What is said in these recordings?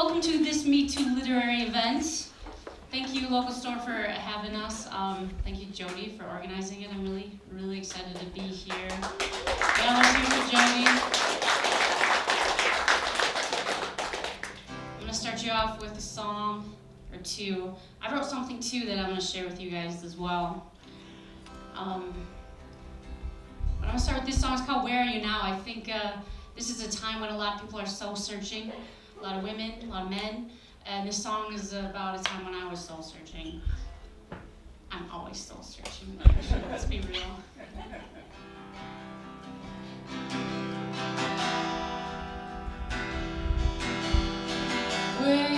welcome to this metoo literary event. Thank you, local store, for having us. Thank you, Jody, for organizing it. I'm really excited to be here. Yeah, let's hear for Jody. I'm gonna start you off with a song or two. I wrote something too that I'm gonna share with you guys as well. But I'm gonna start with this song. It's called "Where Are You Now?" I think this is a time when a lot of people are soul searching. A lot of women, a lot of men. And this song is about a time when I was soul searching. I'm always soul searching, actually, let's be real. Where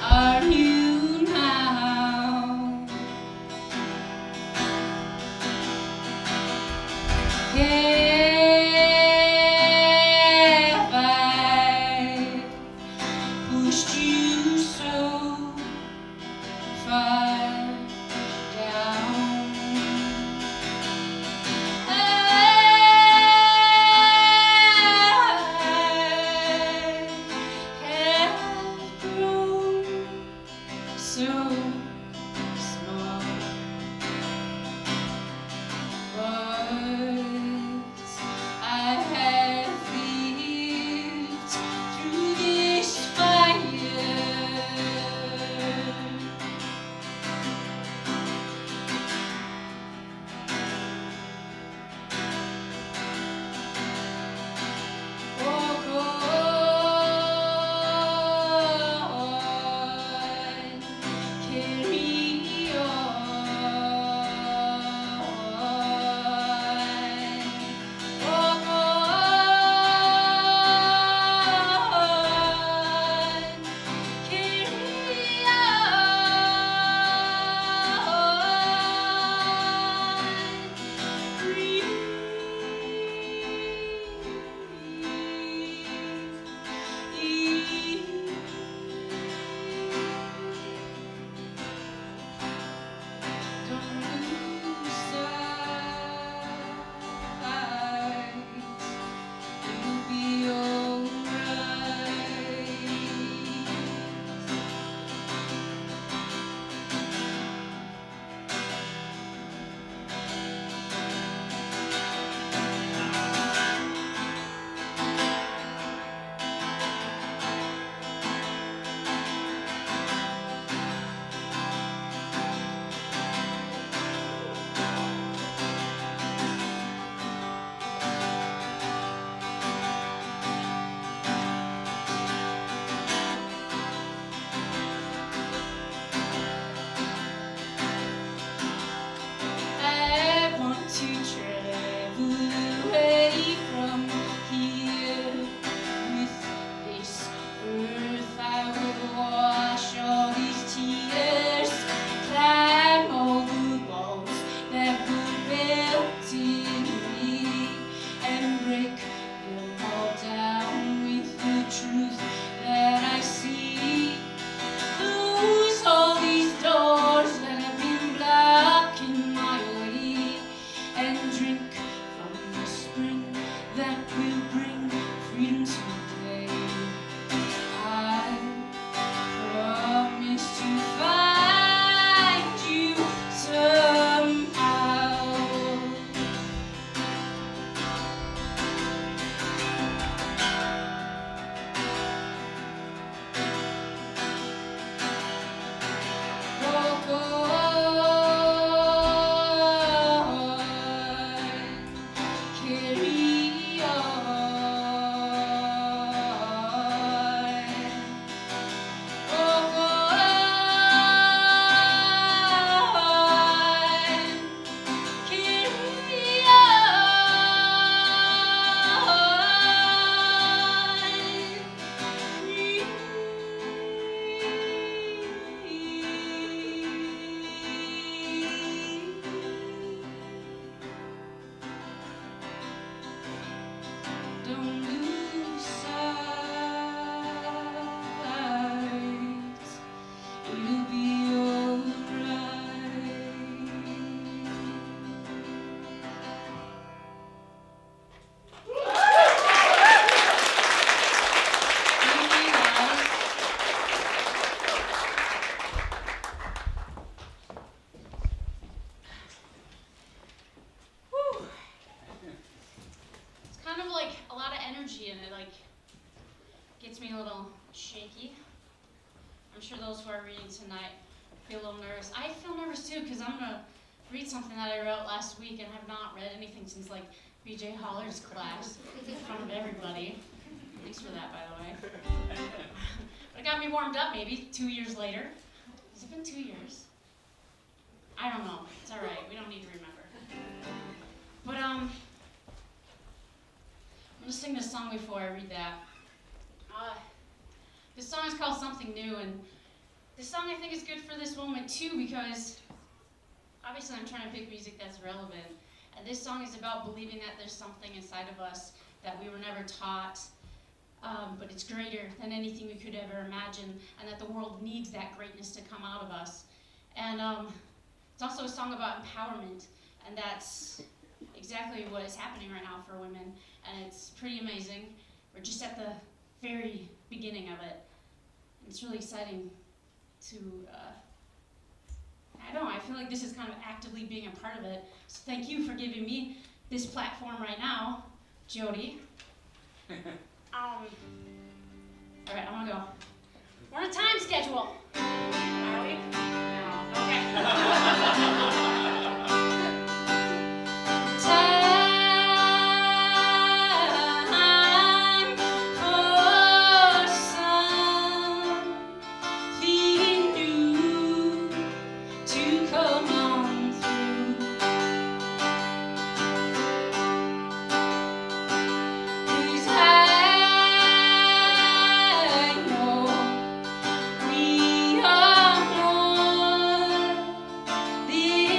are you now? energy, and it like gets me a little shaky. I'm sure those who are reading tonight feel a little nervous. I feel nervous too because I'm gonna read something that I wrote last week, and I've not read anything since like BJ Holler's class in front of everybody. Thanks for that, by the way. But it got me warmed up. Maybe 2 years later. Has it been 2 years? I don't know. It's all right. We don't need to remember. But I'm gonna sing this song before I read that. This song is called Something New, and this song I think is good for this moment too because obviously I'm trying to pick music that's relevant. And this song is about believing that there's something inside of us that we were never taught, but it's greater than anything we could ever imagine, and that the world needs that greatness to come out of us. And it's also a song about empowerment, and that's exactly what is happening right now for women, and it's pretty amazing. We're just at the very beginning of it. It's really exciting to, I don't know, I feel like this is kind of actively being a part of it. So thank you for giving me this platform right now, Jody. All right, I'm gonna go. We're on a time schedule. Are we? No. Okay. The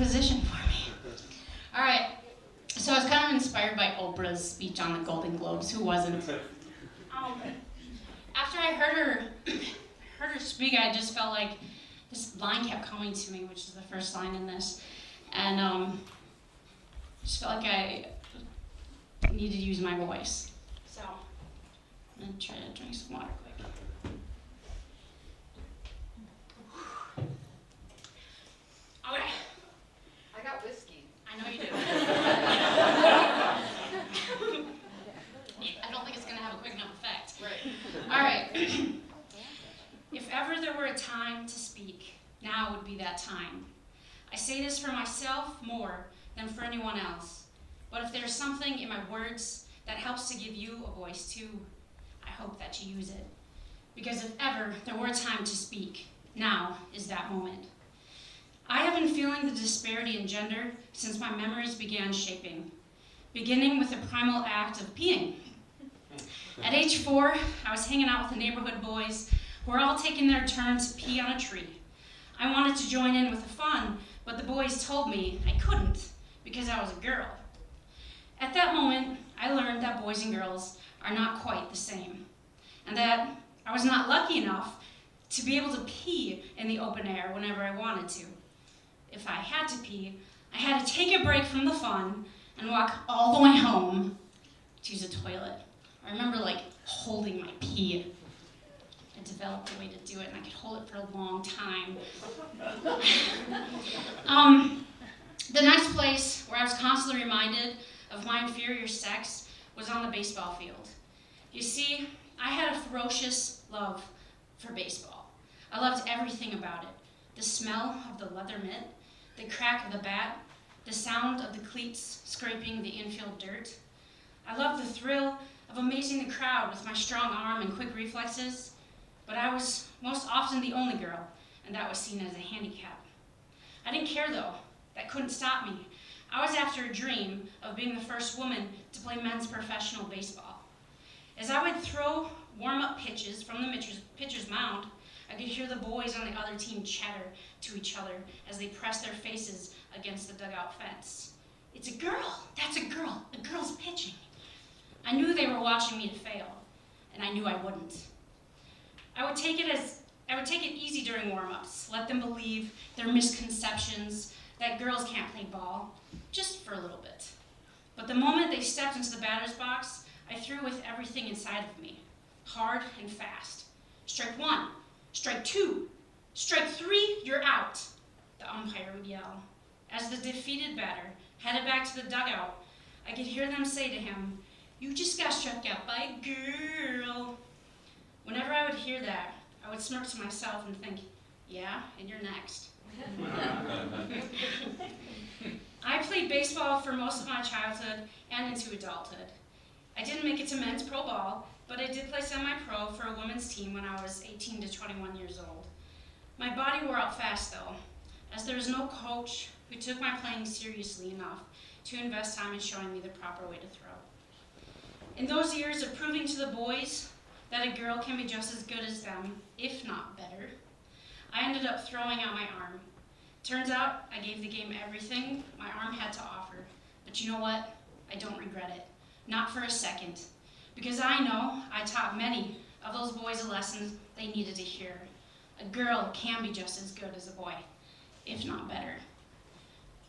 position for me. All right, so I was kind of inspired by Oprah's speech on the Golden Globes. Who wasn't? After I heard her speak, I just felt like this line kept coming to me, which is the first line in this, and just felt like I needed to use my voice. So I'm gonna try to drink some water quick. Okay. I got whiskey. I know you do. I don't think it's gonna have a quick enough effect. Right. All right. If ever there were a time to speak, now would be that time. I say this for myself more than for anyone else. But if there's something in my words that helps to give you a voice too, I hope that you use it. Because if ever there were a time to speak, now is that moment. I have been feeling the disparity in gender since my memories began shaping, beginning with the primal act of peeing. At age 4, I was hanging out with the neighborhood boys who were all taking their turn to pee on a tree. I wanted to join in with the fun, but the boys told me I couldn't because I was a girl. At that moment, I learned that boys and girls are not quite the same, and that I was not lucky enough to be able to pee in the open air whenever I wanted to. If I had to pee, I had to take a break from the fun and walk all the way home to use a toilet. I remember holding my pee. I developed a way to do it, and I could hold it for a long time. The next place where I was constantly reminded of my inferior sex was on the baseball field. You see, I had a ferocious love for baseball. I loved everything about it. The smell of the leather mitt, the crack of the bat, the sound of the cleats scraping the infield dirt. I loved the thrill of amazing the crowd with my strong arm and quick reflexes, but I was most often the only girl, and that was seen as a handicap. I didn't care though. That couldn't stop me. I was after a dream of being the first woman to play men's professional baseball. As I would throw warm-up pitches from the pitcher's mound, I could hear the boys on the other team chatter to each other as they pressed their faces against the dugout fence. "It's a girl! That's a girl! The girl's pitching!" I knew they were watching me to fail, and I knew I wouldn't. I would take it easy during warm-ups, let them believe their misconceptions that girls can't play ball, just for a little bit. But the moment they stepped into the batter's box, I threw with everything inside of me, hard and fast. "Strike 1, strike 2, strike 3, you're out," the umpire would yell. As the defeated batter headed back to the dugout, I could hear them say to him, "You just got struck out by a girl." Whenever I would hear that, I would smirk to myself and think, "Yeah, and you're next." I played baseball for most of my childhood and into adulthood. I didn't make it to men's pro ball, but I did play semi-pro for a women's team when I was 18 to 21 years old. My body wore out fast though, as there was no coach who took my playing seriously enough to invest time in showing me the proper way to throw. In those years of proving to the boys that a girl can be just as good as them, if not better, I ended up throwing out my arm. Turns out I gave the game everything my arm had to offer, but you know what? I don't regret it, not for a second, because I know I taught many of those boys a lesson they needed to hear. A girl can be just as good as a boy, if not better.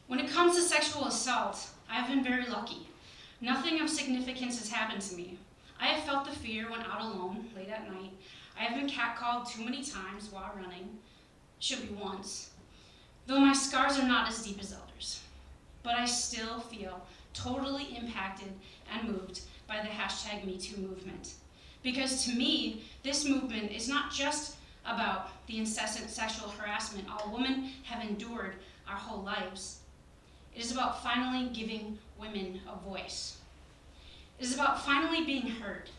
When it comes to sexual assault, I've been very lucky. Nothing of significance has happened to me. I have felt the fear when out alone, late at night. I have been catcalled too many times while running. Should be once. Though my scars are not as deep as others. But I still feel totally impacted and moved by the #MeToo movement. Because to me, this movement is not just about the incessant sexual harassment all women have endured our whole lives. It is about finally giving women a voice. It is about finally being heard,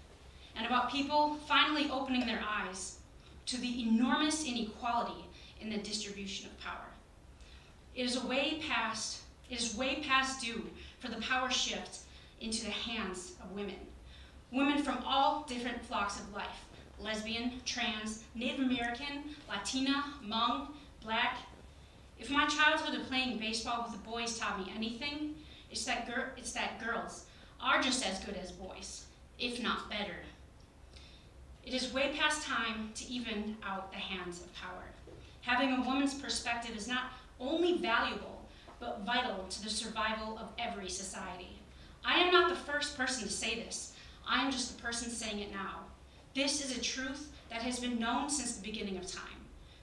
and about people finally opening their eyes to the enormous inequality in the distribution of power. It is way past due for the power shift into the hands of women. Women from all different flocks of life: lesbian, trans, Native American, Latina, Hmong, Black. If my child childhood of playing baseball with the boys taught me anything, it's that girls are just as good as boys, if not better. It is way past time to even out the hands of power. Having a woman's perspective is not only valuable, but vital to the survival of every society. I am not the first person to say this. I am just the person saying it now. This is a truth that has been known since the beginning of time.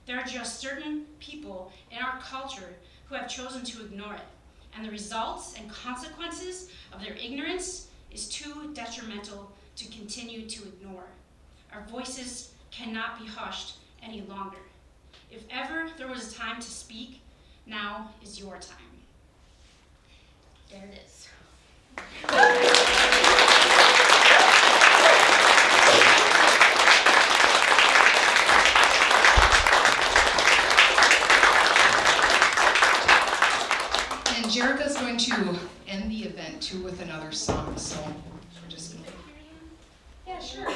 There are just certain people in our culture who have chosen to ignore it, and the results and consequences of their ignorance is too detrimental to continue to ignore. Our voices cannot be hushed any longer. If ever there was a time to speak, now is your time. There it is. And Jerica's going to end the event too with another song, so we're just gonna... Yeah, sure.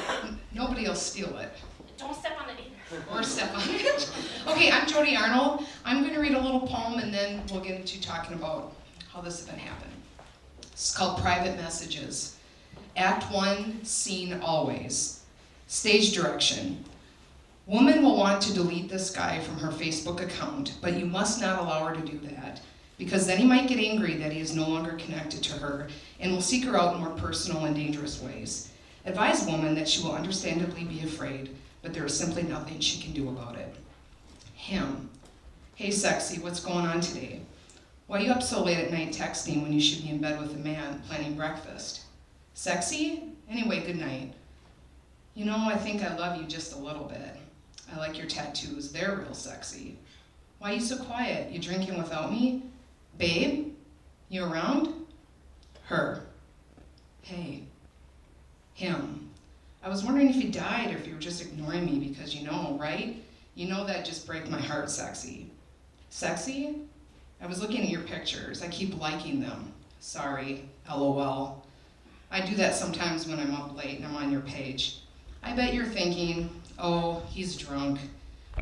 Nobody will steal it. Don't step on it either. Or step on it. Okay, I'm Jody Arnold. I'm going to read a little poem and then we'll get into talking about how this event happened. It's called Private Messages. Act 1, Scene Always. Stage direction. Woman will want to delete this guy from her Facebook account, but you must not allow her to do that, because then he might get angry that he is no longer connected to her and will seek her out in more personal and dangerous ways. Advise woman that she will understandably be afraid, but there is simply nothing she can do about it. Him. Hey sexy, what's going on today? Why are you up so late at night texting when you should be in bed with a man planning breakfast? Sexy? Anyway, good night. You know, I think I love you just a little bit. I like your tattoos, they're real sexy. Why are you so quiet? You drinking without me? Babe? You around? Her. Hey. Him. I was wondering if you died or if you were just ignoring me because you know, right? You know that just break my heart, sexy. Sexy? I was looking at your pictures. I keep liking them. Sorry, LOL. I do that sometimes when I'm up late and I'm on your page. I bet you're thinking, oh, he's drunk.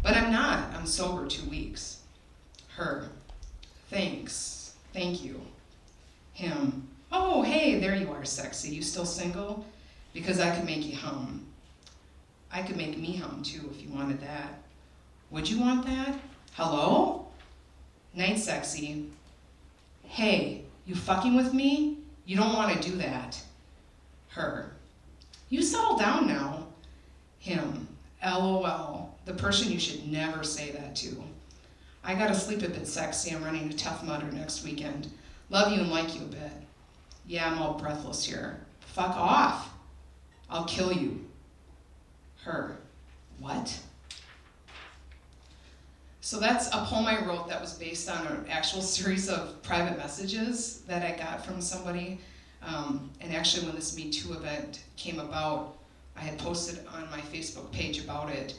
But I'm not. I'm sober 2 weeks. Her. Thanks. Thank you. Him. Oh, hey, there you are, sexy. You still single? Because I could make you hum. I could make me hum too if you wanted that. Would you want that? Hello? Night, sexy. Hey, you fucking with me? You don't want to do that. Her. You settle down now. Him. LOL. The person you should never say that to. I gotta sleep a bit, sexy. I'm running a Tough Mudder next weekend. Love you and like you a bit. Yeah, I'm all breathless here. Fuck off. I'll kill you. Her. What? So that's a poem I wrote that was based on an actual series of private messages that I got from somebody. And actually when this Me Too event came about, I had posted on my Facebook page about it.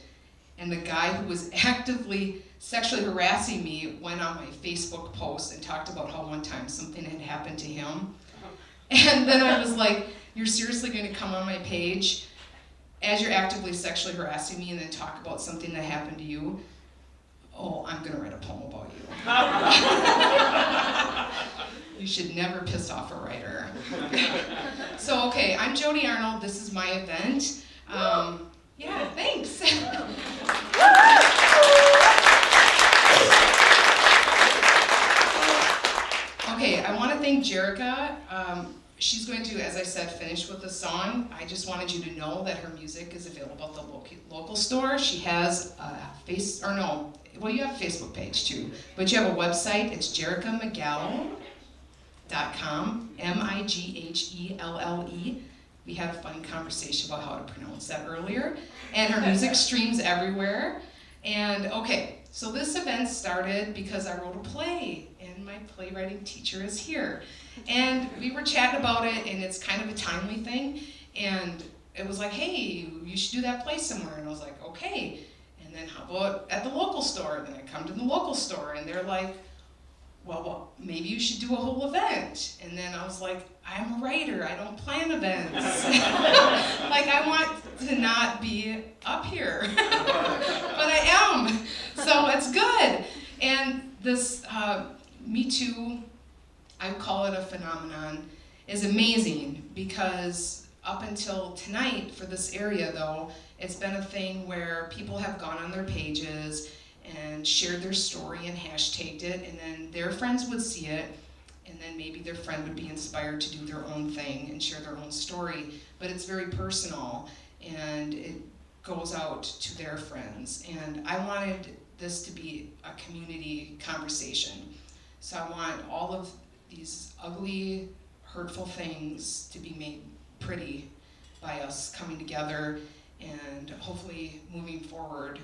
And the guy who was actively sexually harassing me went on my Facebook post and talked about how one time something had happened to him. And then I was like, you're seriously going to come on my page as you're actively sexually harassing me and then talk about something that happened to you? Oh, I'm going to write a poem about you. You should never piss off a writer. So, okay, I'm Jody Arnold. This is my event. Yeah, thanks. Okay, I want to thank Jerica. She's going to, as I said, finish with a song. I just wanted you to know that her music is available at the local store. She has a you have a Facebook page too, but you have a website. It's jericamcgelle.com, MIGHELLE. We had a fun conversation about how to pronounce that earlier. And her music streams everywhere. And okay, so this event started because I wrote a play, and my playwriting teacher is here. And we were chatting about it, and it's kind of a timely thing. And it was like, hey, you should do that play somewhere. And I was like, okay. And then how about at the local store? And then I come to the local store, and they're like, well, maybe you should do a whole event. And then I was like, I'm a writer, I don't plan events. Like, I want to not be up here, but I am, so it's good. And this metoo, I call it a phenomenon, is amazing because up until tonight for this area though, it's been a thing where people have gone on their pages and shared their story and hashtagged it, and then their friends would see it, and then maybe their friend would be inspired to do their own thing and share their own story. But it's very personal, and it goes out to their friends. And I wanted this to be a community conversation. So I want all of these ugly, hurtful things to be made pretty by us coming together, and hopefully moving forward,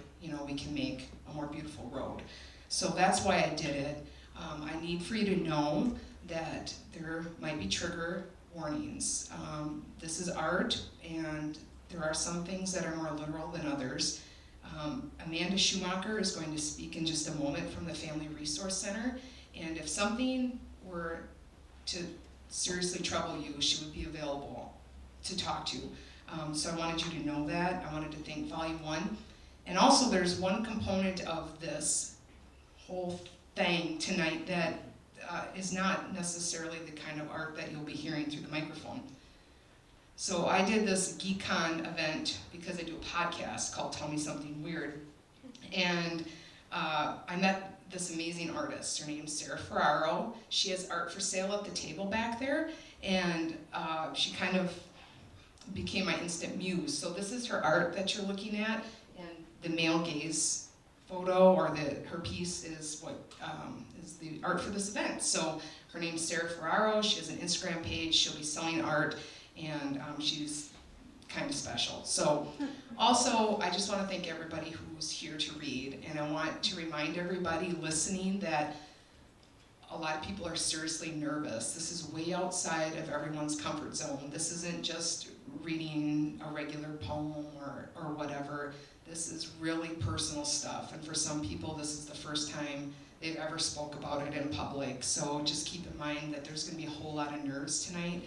we can make a more beautiful road. So that's why I did it. I need for you to know that there might be trigger warnings. This is art, and there are some things that are more literal than others. Amanda Schumacher is going to speak in just a moment from the Family Resource Center, and if something were to seriously trouble you, she would be available to talk to. So I wanted you to know that. I wanted to thank Volume 1. And also there's one component of this whole thing tonight that is not necessarily the kind of art that you'll be hearing through the microphone. So I did this GeekCon event because I do a podcast called Tell Me Something Weird. And I met this amazing artist. Her name's Sarah Ferraro. She has art for sale at the table back there. And she kind of became my instant muse. So this is her art that you're looking at. And the male gaze photo, or her piece, is what is the art for this event. So her name's Sarah Ferraro. She has an Instagram page. She'll be selling art, and she's kind of special. So also, I just want to thank everybody who's here to read, and I want to remind everybody listening that a lot of people are seriously nervous. This is way outside of everyone's comfort zone. This isn't just reading a regular poem or whatever. This is really personal stuff, and for some people this is the first time they've ever spoke about it in public. So just keep in mind that there's going to be a whole lot of nerves tonight,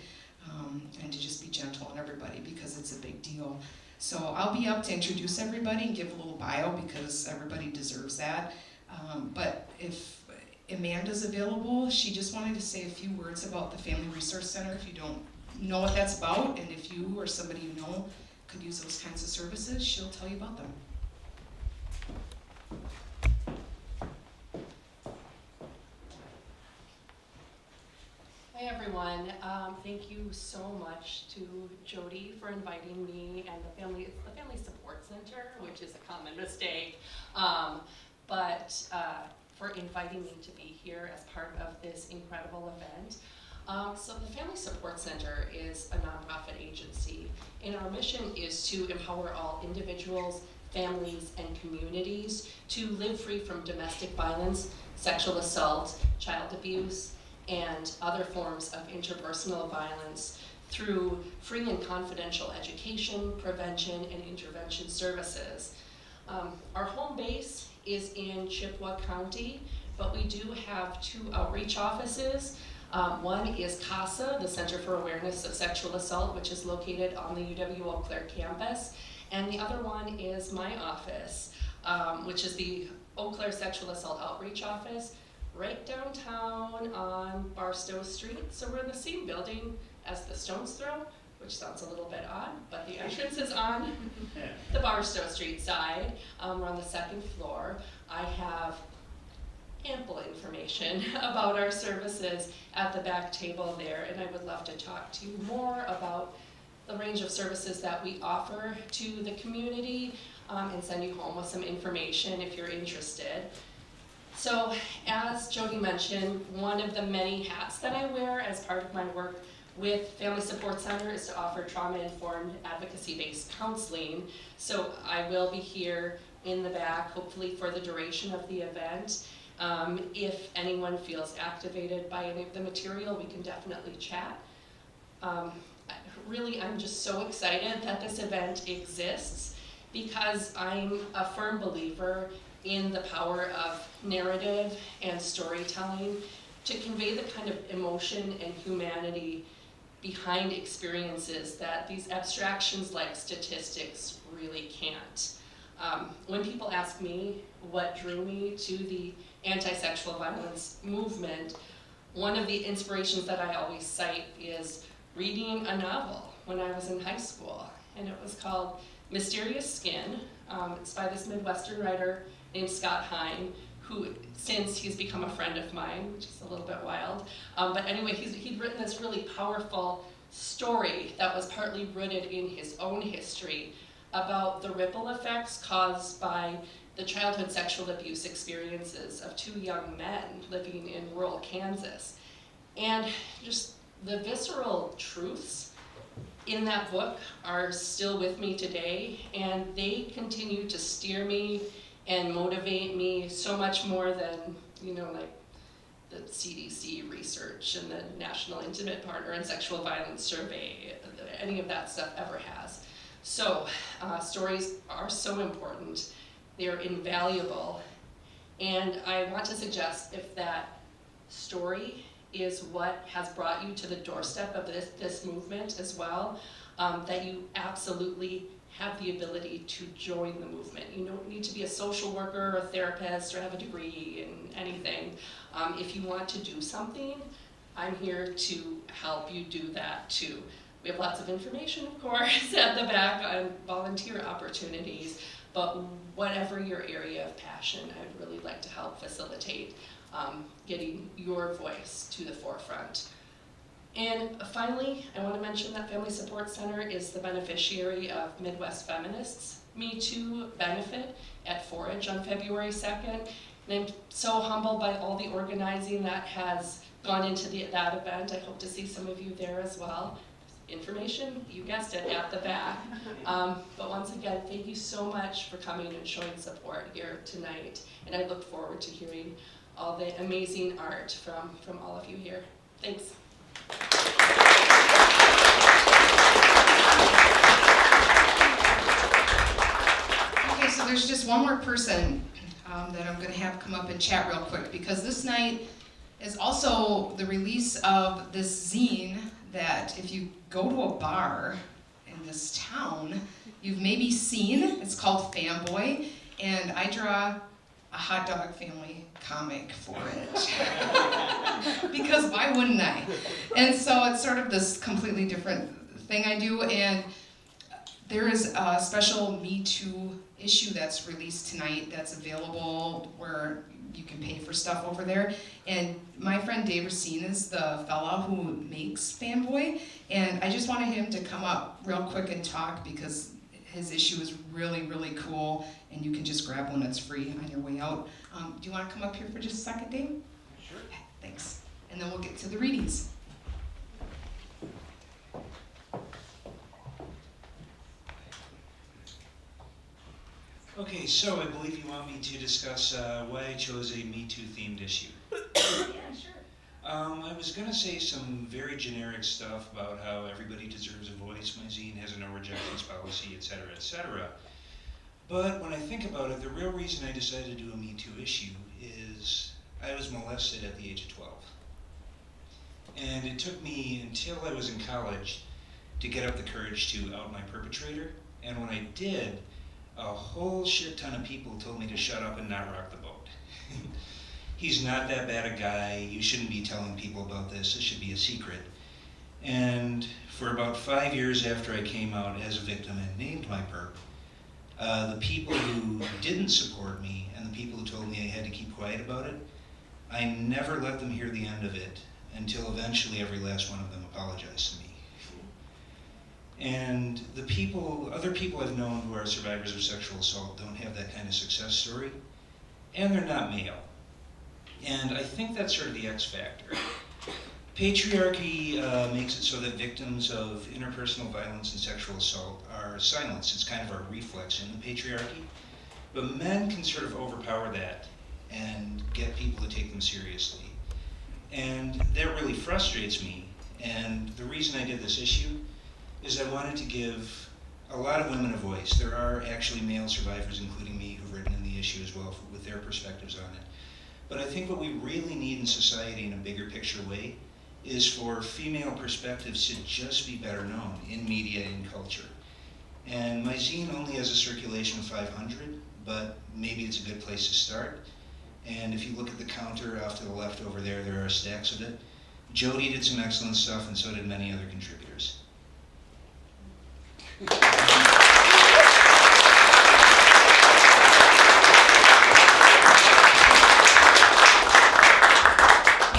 and to just be gentle on everybody because it's a big deal. So I'll be up to introduce everybody and give a little bio because everybody deserves that. But if Amanda's available, she just wanted to say a few words about the Family Resource Center if you don't know what that's about, and if you or somebody you know could use those kinds of services, she'll tell you about them. Hi everyone. Thank you so much to Jody for inviting me and the Family Support Center, which is a common mistake, but for inviting me to be here as part of this incredible event. So the Family Support Center is a nonprofit agency, and our mission is to empower all individuals, families, and communities to live free from domestic violence, sexual assault, child abuse, and other forms of interpersonal violence through free and confidential education, prevention, and intervention services. Our home base is in Chippewa County, but we do have 2 outreach offices. One is CASA, the Center for Awareness of Sexual Assault, which is located on the UW Eau Claire campus, and the other one is my office, which is the Eau Claire Sexual Assault Outreach Office, right downtown on Barstow Street. So we're in the same building as the Stones Throw, which sounds a little bit odd, but the entrance is on the Barstow Street side. We're on the 2nd floor. I have ample information about our services at the back table there, and I would love to talk to you more about the range of services that we offer to the community, and send you home with some information if you're interested. So, as Jody mentioned, one of the many hats that I wear as part of my work with Family Support Center is to offer trauma-informed, advocacy-based counseling. So I will be here in the back, hopefully for the duration of the event. If anyone feels activated by any of the material, we can definitely chat. Really, I'm just so excited that this event exists because I'm a firm believer in the power of narrative and storytelling to convey the kind of emotion and humanity behind experiences that these abstractions like statistics really can't. When people ask me what drew me to the anti-sexual violence movement, one of the inspirations that I always cite is reading a novel when I was in high school, and it was called Mysterious Skin. It's by this Midwestern writer named Scott Hine, who since he's become a friend of mine, which is a little bit wild. But anyway, he'd written this really powerful story that was partly rooted in his own history about the ripple effects caused by the childhood sexual abuse experiences of two young men living in rural Kansas. And just the visceral truths in that book are still with me today, and they continue to steer me and motivate me so much more than, like the CDC research and the National Intimate Partner and Sexual Violence Survey, any of that stuff ever has. So stories are so important. They're invaluable. And I want to suggest, if that story is what has brought you to the doorstep of this movement as well, that you absolutely have the ability to join the movement. You don't need to be a social worker or a therapist or have a degree in anything. If you want to do something, I'm here to help you do that too. We have lots of information, of course, at the back on volunteer opportunities, but whatever your area of passion, I'd really like to help facilitate getting your voice to the forefront. And finally, I want to mention that Family Support Center is the beneficiary of Midwest Feminists metoo benefit at Forage on February 2nd. And I'm so humbled by all the organizing that has gone into that event. I hope to see some of you there as well. Information, you guessed it, at the back. But once again, thank you so much for coming and showing support here tonight. And I look forward to hearing all the amazing art from all of you here. Thanks. Okay, so there's just one more person that I'm going to have come up and chat real quick, because this night is also the release of this zine that if you go to a bar in this town, you've maybe seen. It's called Fanboy, and I draw a hot dog family comic for it. Because why wouldn't I? And so it's sort of this completely different thing I do, and there is a special Me Too issue that's released tonight that's available where you can pay for stuff over there. And my friend Dave Racine is the fella who makes Fanboy, and I just wanted him to come up real quick and talk, because his issue is really, really cool, and you can just grab one that's free on your way out. Do you want to come up here for just a second, Dave? Sure. Thanks. And then we'll get to the readings. Okay, so I believe you want me to discuss why I chose a Me Too themed issue. Yeah, sure. I was going to say some very generic stuff about how everybody deserves a voice, my zine has a no rejections policy, etc., etc. But when I think about it, the real reason I decided to do a Me Too issue is I was molested at the age of 12. And it took me until I was in college to get up the courage to out my perpetrator. And when I did, a whole shit ton of people told me to shut up and not rock the boat. He's not that bad a guy, you shouldn't be telling people about this, should be a secret. And for about 5 years after I came out as a victim and named my perp, the people who didn't support me and the people who told me I had to keep quiet about it, I never let them hear the end of it until eventually every last one of them apologized to me. And other people I've known who are survivors of sexual assault don't have that kind of success story, and they're not male. And I think that's sort of the X factor. Patriarchy makes it so that victims of interpersonal violence and sexual assault are silenced. It's kind of our reflex in the patriarchy. But men can sort of overpower that and get people to take them seriously. And that really frustrates me. And the reason I did this issue is I wanted to give a lot of women a voice. There are actually male survivors, including me, who've written in the issue as well with their perspectives on it. But I think what we really need in society in a bigger picture way is for female perspectives to just be better known in media and culture. And my zine only has a circulation of 500, but maybe it's a good place to start. And if you look at the counter off to the left over there, there are stacks of it. Jody did some excellent stuff, and so did many other contributors.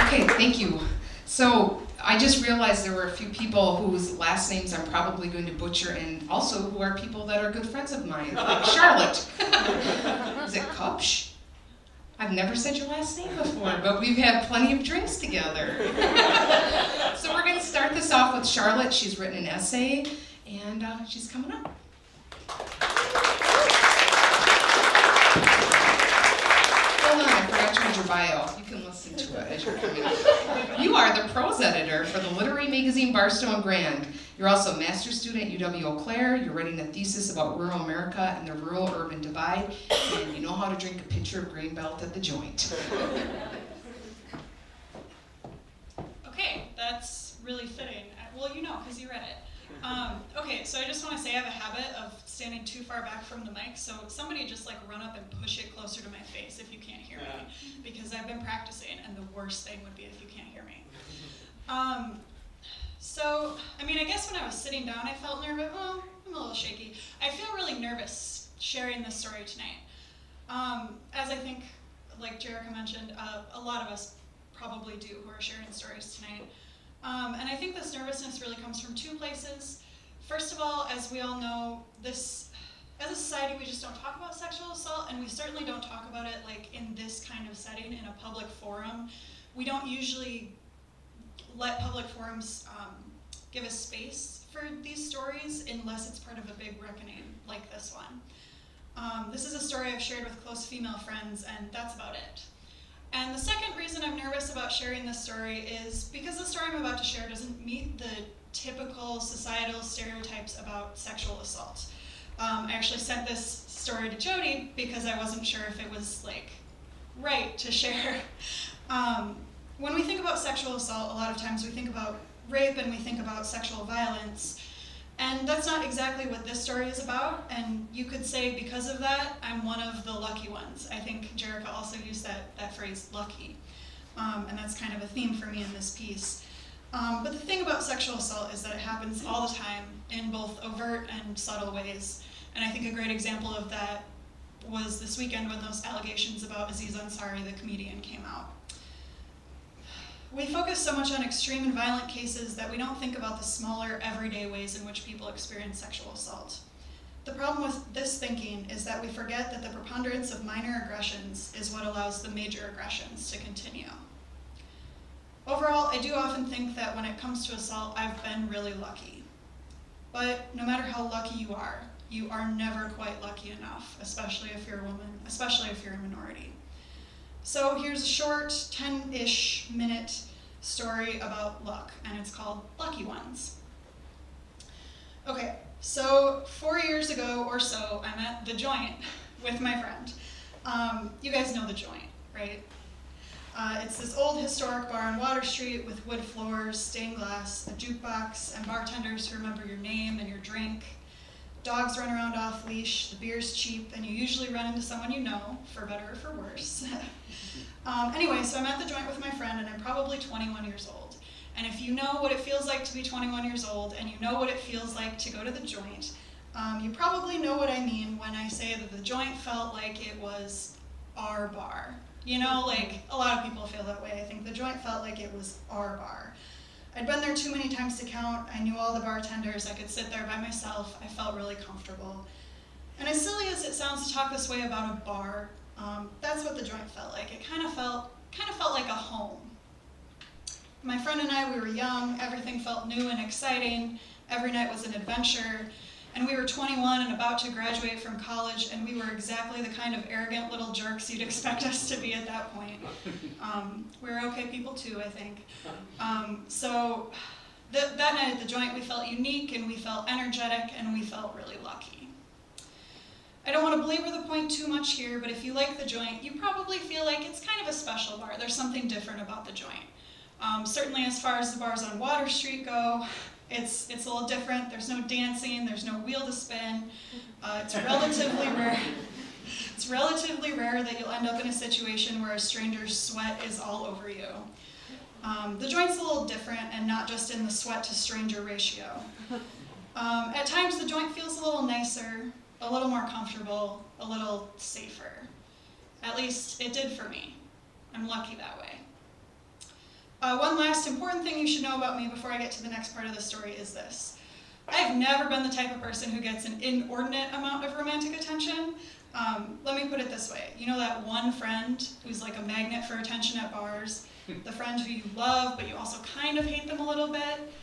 Okay, thank you. So I just realized there were a few people whose last names I'm probably going to butcher, and also who are people that are good friends of mine, like Charlotte. Is it Kupsch? I've never said your last name before, but we've had plenty of drinks together. So we're going to start this off with Charlotte. She's written an essay, and she's coming up. Hold on, I forgot to read your bio. You can listen to it as you're coming up. You are the prose editor for the literary magazine Barstow and Grand. You're also a master's student at UW Eau Claire. You're writing a thesis about rural America and the rural-urban divide, and you know how to drink a pitcher of Grain Belt at the joint. Okay, that's really fitting. Well, you know, because you read it. Okay, so I just want to say I have a habit of standing too far back from the mic, so somebody just like run up and push it closer to my face if you can't hear me, because I've been practicing, and the worst thing would be if you can't hear me. So, I mean, I guess when I was sitting down, I felt nervous. Well, I'm a little shaky. I feel really nervous sharing this story tonight. As I think, like Jerica mentioned, a lot of us probably do who are sharing stories tonight. And I think this nervousness really comes from two places. First of all, as we all know, as a society, we just don't talk about sexual assault, and we certainly don't talk about it like in this kind of setting, in a public forum. We don't usually let public forums give us space for these stories unless it's part of a big reckoning like this one. This is a story I've shared with close female friends, and that's about it. And the second reason I'm nervous about sharing this story is because the story I'm about to share doesn't meet the typical societal stereotypes about sexual assault. I actually sent this story to Jody because I wasn't sure if it was like right to share. When we think about sexual assault, a lot of times we think about rape and we think about sexual violence. And that's not exactly what this story is about, and you could say because of that, I'm one of the lucky ones. I think Jerica also used that phrase, lucky, and that's kind of a theme for me in this piece. But the thing about sexual assault is that it happens all the time in both overt and subtle ways, and I think a great example of that was this weekend when those allegations about Aziz Ansari, the comedian, came out. We focus so much on extreme and violent cases that we don't think about the smaller, everyday ways in which people experience sexual assault. The problem with this thinking is that we forget that the preponderance of minor aggressions is what allows the major aggressions to continue. Overall, I do often think that when it comes to assault, I've been really lucky. But no matter how lucky you are never quite lucky enough, especially if you're a woman, especially if you're a minority. So here's a short, 10-ish minute story about luck, and it's called Lucky Ones. Okay, so 4 years ago or so, I'm at The Joint with my friend. You guys know The Joint, right? It's this old historic bar on Water Street with wood floors, stained glass, a jukebox, and bartenders who remember your name and your drink. Dogs run around off leash, the beer's cheap, and you usually run into someone you know, for better or for worse. Anyway, so I'm at The Joint with my friend, and I'm probably 21 years old. And if you know what it feels like to be 21 years old, and you know what it feels like to go to The Joint, you probably know what I mean when I say that The Joint felt like it was our bar. You know, like, a lot of people feel that way. I think The Joint felt like it was our bar. I'd been there too many times to count. I knew all the bartenders. I could sit there by myself. I felt really comfortable. And as silly as it sounds to talk this way about a bar, that's what The Joint felt like. It kind of felt like a home. My friend and I, we were young. Everything felt new and exciting. Every night was an adventure. And we were 21 and about to graduate from college, and we were exactly the kind of arrogant little jerks you'd expect us to be at that point. We were okay people too, I think. So that night at The Joint, we felt unique, and we felt energetic, and we felt really lucky. I don't want to belabor the point too much here, but if you like The Joint, you probably feel like it's kind of a special bar. There's something different about The Joint. Certainly as far as the bars on Water Street go, it's a little different. There's no dancing, there's no wheel to spin. It's relatively rare. It's relatively rare that you'll end up in a situation where a stranger's sweat is all over you. The joint's a little different, and not just in the sweat to stranger ratio. At times the joint feels a little nicer, a little more comfortable, a little safer. At least it did for me. I'm lucky that way. One last important thing you should know about me before I get to the next part of the story is this. I've never been the type of person who gets an inordinate amount of romantic attention. Let me put it this way. You know that one friend who's like a magnet for attention at bars? The friend who you love, but you also kind of hate them a little bit?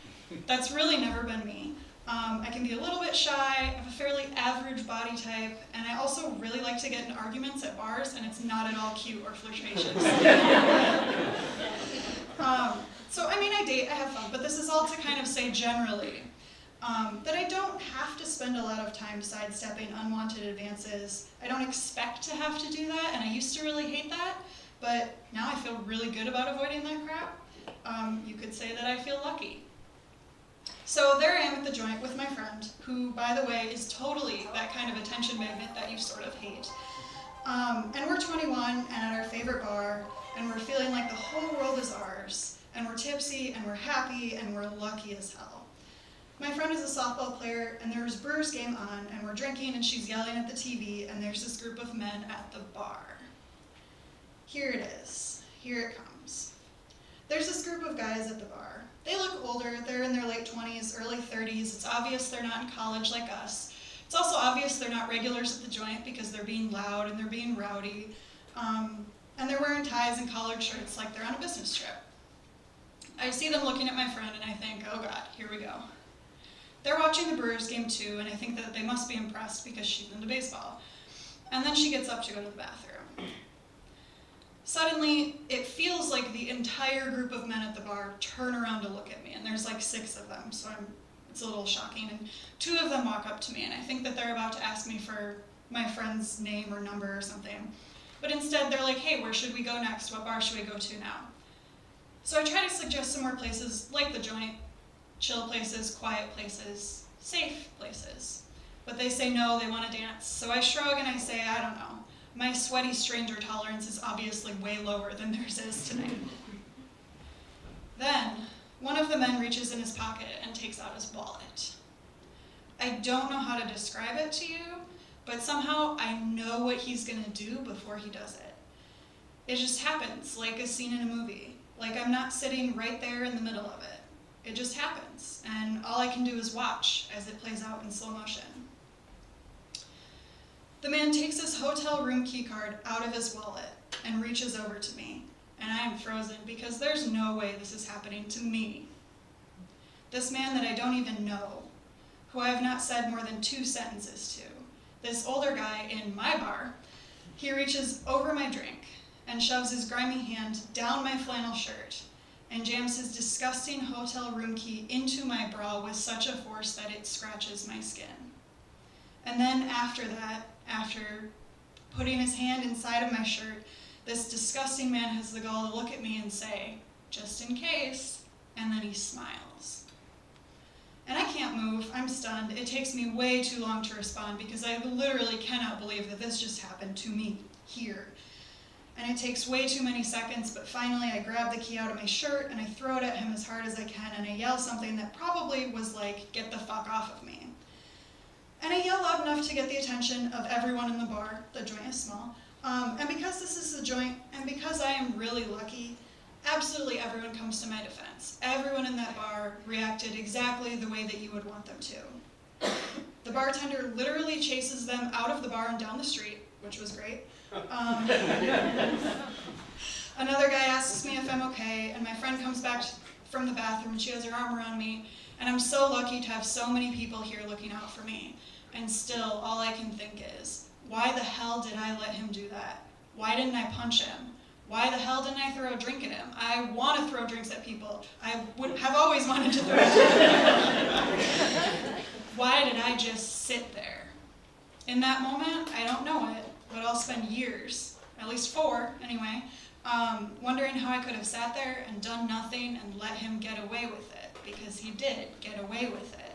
That's really never been me. I can be a little bit shy, I have a fairly average body type, and I also really like to get in arguments at bars, and it's not at all cute or flirtatious. So, I mean, I date, I have fun, but this is all to kind of say generally that I don't have to spend a lot of time sidestepping unwanted advances. I don't expect to have to do that, and I used to really hate that, but now I feel really good about avoiding that crap. You could say that I feel lucky. So there I am at the joint with my friend, who, by the way, is totally that kind of attention magnet that you sort of hate. And we're 21 and at our favorite bar, and we're feeling like the whole world is ours, and we're tipsy, and we're happy, and we're lucky as hell. My friend is a softball player, and there's Brewers game on, and we're drinking, and she's yelling at the TV, and there's this group of men at the bar. Here it is. Here it comes. There's this group of guys at the bar. They look older, they're in their late 20s, early 30s. It's obvious they're not in college like us. It's also obvious they're not regulars at the joint because they're being loud and they're being rowdy. And they're wearing ties and collared shirts like they're on a business trip. I see them looking at my friend and I think, oh God, here we go. They're watching the Brewers game too, and I think that they must be impressed because she's into baseball. And then she gets up to go to the bathroom. Suddenly, it feels like the entire group of men at the bar turn around to look at me, and there's like 6 of them, so it's a little shocking. And 2 of them walk up to me, and I think that they're about to ask me for my friend's name or number or something. But instead, they're like, hey, where should we go next? What bar should we go to now? So I try to suggest some more places like the joint, chill places, quiet places, safe places. But they say no, they want to dance. So I shrug and I say, I don't know. My sweaty stranger tolerance is obviously way lower than theirs is tonight. Then, one of the men reaches in his pocket and takes out his wallet. I don't know how to describe it to you, but somehow I know what he's gonna do before he does it. It just happens, like a scene in a movie. Like I'm not sitting right there in the middle of it. It just happens, and all I can do is watch as it plays out in slow motion. The man takes his hotel room key card out of his wallet and reaches over to me, and I am frozen because there's no way this is happening to me. This man that I don't even know, who I have not said more than 2 sentences to, this older guy in my bar, he reaches over my drink and shoves his grimy hand down my flannel shirt and jams his disgusting hotel room key into my bra with such a force that it scratches my skin. And then after that, after putting his hand inside of my shirt, this disgusting man has the gall to look at me and say, just in case, and then he smiles. And I can't move, I'm stunned. It takes me way too long to respond because I literally cannot believe that this just happened to me, here. And it takes way too many seconds, but finally I grab the key out of my shirt and I throw it at him as hard as I can, and I yell something that probably was like, get the fuck off of me. And I yell loud enough to get the attention of everyone in the bar. The joint is small. And because this is the joint, and because I am really lucky, absolutely everyone comes to my defense. Everyone in that bar reacted exactly the way that you would want them to. The bartender literally chases them out of the bar and down the street, which was great. Another guy asks me if I'm okay, and my friend comes back from the bathroom and she has her arm around me, and I'm so lucky to have so many people here looking out for me. And still, all I can think is, why the hell did I let him do that? Why didn't I punch him? Why the hell didn't I throw a drink at him? I want to throw drinks at people. I have always wanted to throw drinks. Why did I just sit there? In that moment, I don't know it, but I'll spend years, at least 4 anyway, wondering how I could have sat there and done nothing and let him get away with it, because he did get away with it.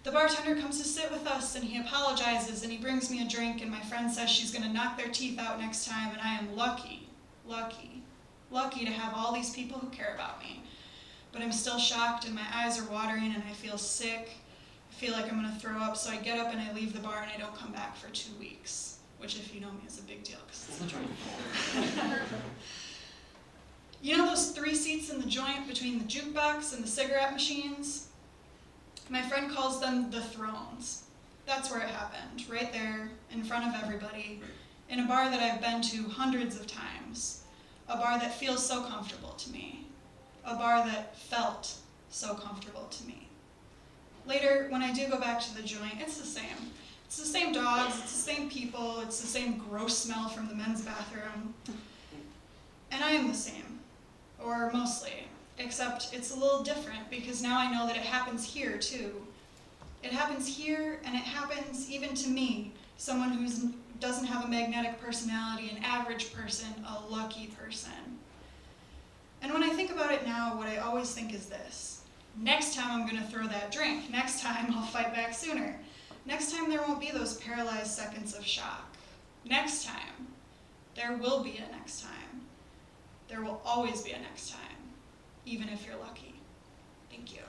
The bartender comes to sit with us and he apologizes and he brings me a drink and my friend says she's gonna knock their teeth out next time, and I am lucky to have all these people who care about me. But I'm still shocked and my eyes are watering and I feel sick. I feel like I'm gonna throw up, so I get up and I leave the bar and I don't come back for 2 weeks, which if you know me is a big deal because it's the joint. You know those 3 seats in the joint between the jukebox and the cigarette machines? My friend calls them the thrones. That's where it happened, right there, in front of everybody, in a bar that I've been to hundreds of times. A bar that feels so comfortable to me. A bar that felt so comfortable to me. Later, when I do go back to the joint, it's the same. It's the same dogs, it's the same people, it's the same gross smell from the men's bathroom. And I am the same, or mostly, except it's a little different because now I know that it happens here too. It happens here, and it happens even to me, someone who doesn't have a magnetic personality, an average person, a lucky person. And when I think about it now, what I always think is this. Next time I'm gonna throw that drink. Next time I'll fight back sooner. Next time there won't be those paralyzed seconds of shock. Next time, there will be a next time. There will always be a next time, even if you're lucky. Thank you.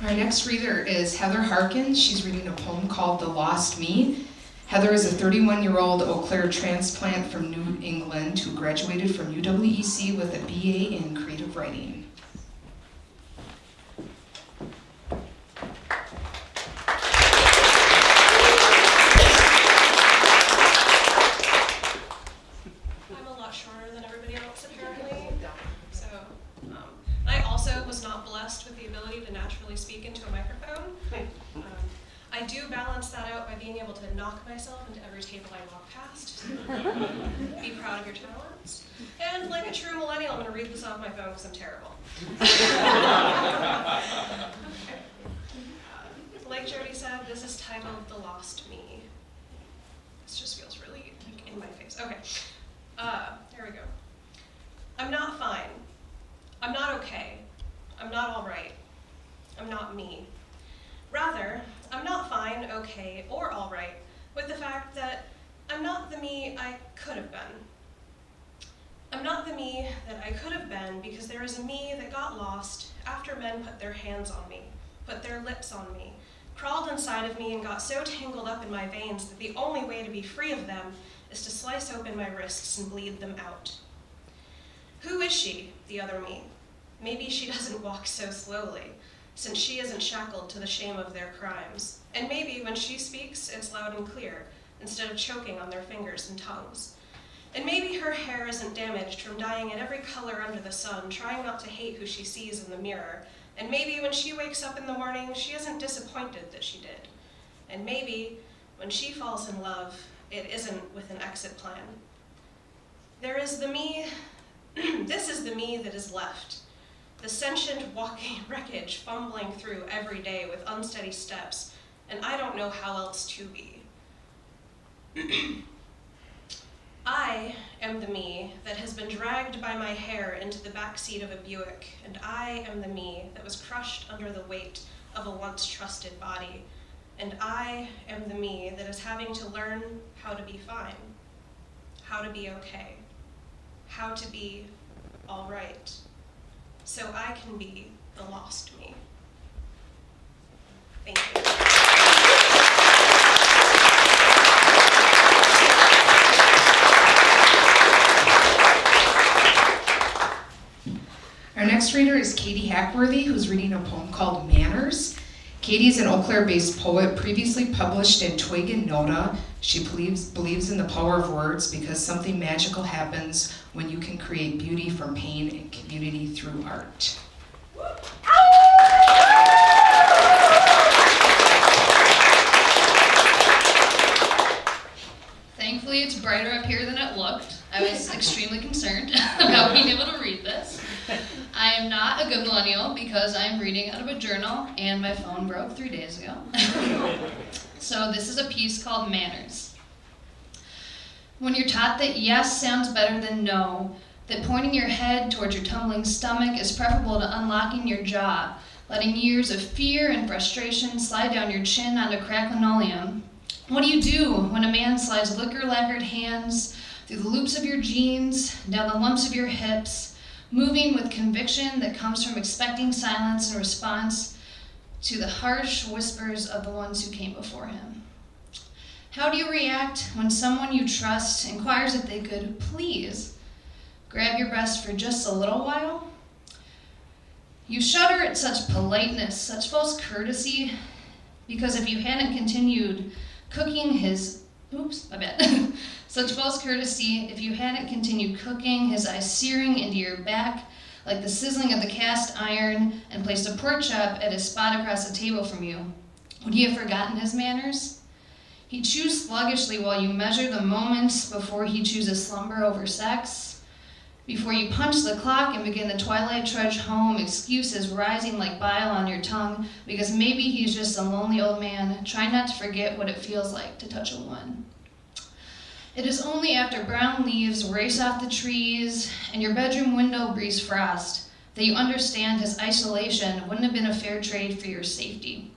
Our next reader is Heather Harkins. She's reading a poem called The Lost Me. Heather is a 31-year-old Eau Claire transplant from New England who graduated from UWEC with a BA in creative writing. I'm a lot shorter than everybody else apparently, so I also was not blessed with the ability to naturally speak into a microphone. I do balance that out by being able to knock myself into every table I walk past. Be proud of your talents. And like a true millennial, I'm going to read this off my phone because I'm terrible. Like Jody said, this is titled The Lost Me. This just feels really like in my face. Okay. There we go. I'm not fine. I'm not okay. I'm not all right. I'm not me. Rather, I'm not fine, okay, or all right with the fact that I'm not the me I could have been. I'm not the me that I could have been because there is a me that got lost after men put their hands on me, put their lips on me, crawled inside of me and got so tangled up in my veins that the only way to be free of them is to slice open my wrists and bleed them out. Who is she, the other me? Maybe she doesn't walk so slowly, since she isn't shackled to the shame of their crimes. And maybe when she speaks, it's loud and clear, instead of choking on their fingers and tongues. And maybe her hair isn't damaged from dyeing it every color under the sun, trying not to hate who she sees in the mirror. And maybe when she wakes up in the morning, she isn't disappointed that she did. And maybe when she falls in love, it isn't with an exit plan. There is the me, this is the me that is left. The sentient walking wreckage fumbling through every day with unsteady steps, and I don't know how else to be. I am the me that has been dragged by my hair into the backseat of a Buick, and I am the me that was crushed under the weight of a once trusted body, and I am the me that is having to learn how to be fine, how to be okay, how to be all right, so I can be the lost me. Thank you. Our next reader is Katie Hackworthy, who's reading a poem called Manners. Katie is an Eau Claire-based poet previously published in Twig and Noda. She believes in the power of words because something magical happens when you can create beauty from pain and community through art. Thankfully, it's brighter up here than it looked. I was extremely concerned about being able to read this. I am not a good millennial because I'm reading out of a journal and my phone broke 3 days ago. So this is a piece called Manners. When you're taught that yes sounds better than no, that pointing your head towards your tumbling stomach is preferable to unlocking your jaw, letting years of fear and frustration slide down your chin onto cracked linoleum. What do you do when a man slides liquor-lacquered hands through the loops of your jeans, down the lumps of your hips, moving with conviction that comes from expecting silence in response to the harsh whispers of the ones who came before him? How do you react when someone you trust inquires if they could please grab your breast for just a little while? You shudder at such politeness, such false courtesy, because if you hadn't continued cooking his, such false courtesy, if you hadn't continued cooking his eyes searing into your back like the sizzling of the cast iron and placed a pork chop at his spot across the table from you, would he have forgotten his manners? He chews sluggishly while you measure the moments before he chooses slumber over sex. Before you punch the clock and begin the twilight trudge home, excuses rising like bile on your tongue because maybe he's just a lonely old man trying not to forget what it feels like to touch a woman. It is only after brown leaves race off the trees and your bedroom window breathes frost that you understand his isolation wouldn't have been a fair trade for your safety.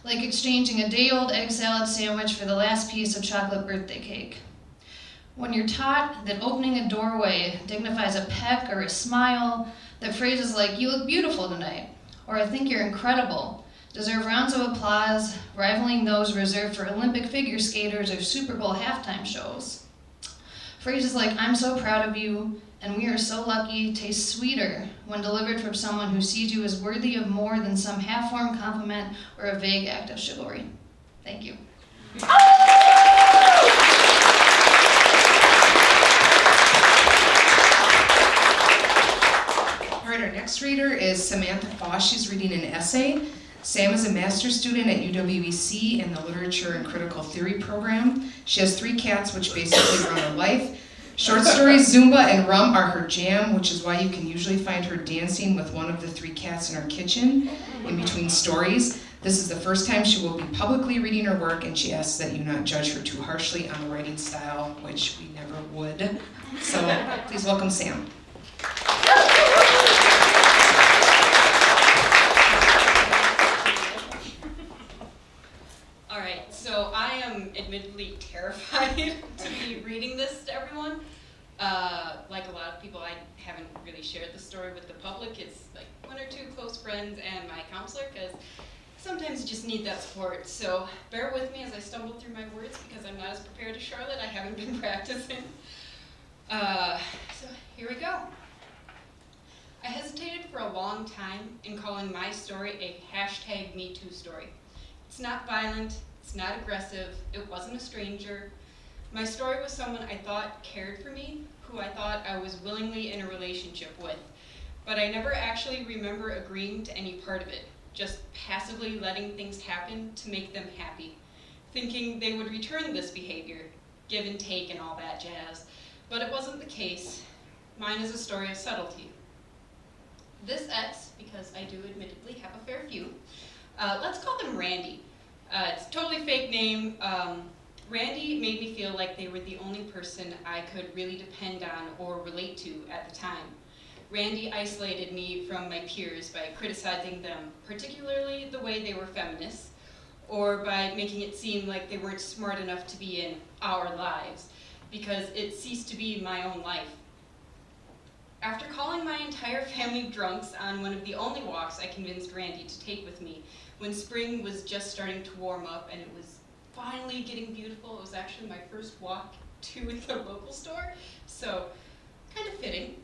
Like exchanging a day-old egg salad sandwich for the last piece of chocolate birthday cake. When you're taught that opening a doorway dignifies a peck or a smile, that phrases like, "You look beautiful tonight," or "I think you're incredible," deserve rounds of applause, rivaling those reserved for Olympic figure skaters or Super Bowl halftime shows. Phrases like, "I'm so proud of you," and "we are so lucky," taste sweeter when delivered from someone who sees you as worthy of more than some half-formed compliment or a vague act of chivalry. Thank you. All right, our next reader is Samantha Foss. She's reading an essay. Sam is a master's student at UWEC in the Literature and Critical Theory program. She has 3 cats, which basically run her life. Short stories, Zumba, and rum are her jam, which is why you can usually find her dancing with one of the 3 cats in her kitchen in between stories. This is the first time she will be publicly reading her work, and she asks that you not judge her too harshly on the writing style, which we never would. So please welcome Sam. Alright, so I am admittedly terrified to be reading this to everyone. Like a lot of people, I haven't really shared the story with the public. It's like 1 or 2 close friends and my counselor, because sometimes you just need that support. So bear with me as I stumble through my words, because I'm not as prepared as Charlotte. I haven't been practicing. So here we go. I hesitated for a long time in calling my story a #MeToo story. It's not violent, it's not aggressive, it wasn't a stranger. My story was someone I thought cared for me, who I thought I was willingly in a relationship with, but I never actually remember agreeing to any part of it, just passively letting things happen to make them happy, thinking they would return this behavior, give and take and all that jazz, but it wasn't the case. Mine is a story of subtlety. This ex, because I do admittedly have a fair few, let's call them Randy. It's a totally fake name. Randy made me feel like they were the only person I could really depend on or relate to at the time. Randy isolated me from my peers by criticizing them, particularly the way they were feminists, or by making it seem like they weren't smart enough to be in our lives, because it ceased to be my own life. After calling my entire family drunks on one of the only walks I convinced Randy to take with me, when spring was just starting to warm up and it was finally getting beautiful, it was actually my first walk to the local store, so kind of fitting.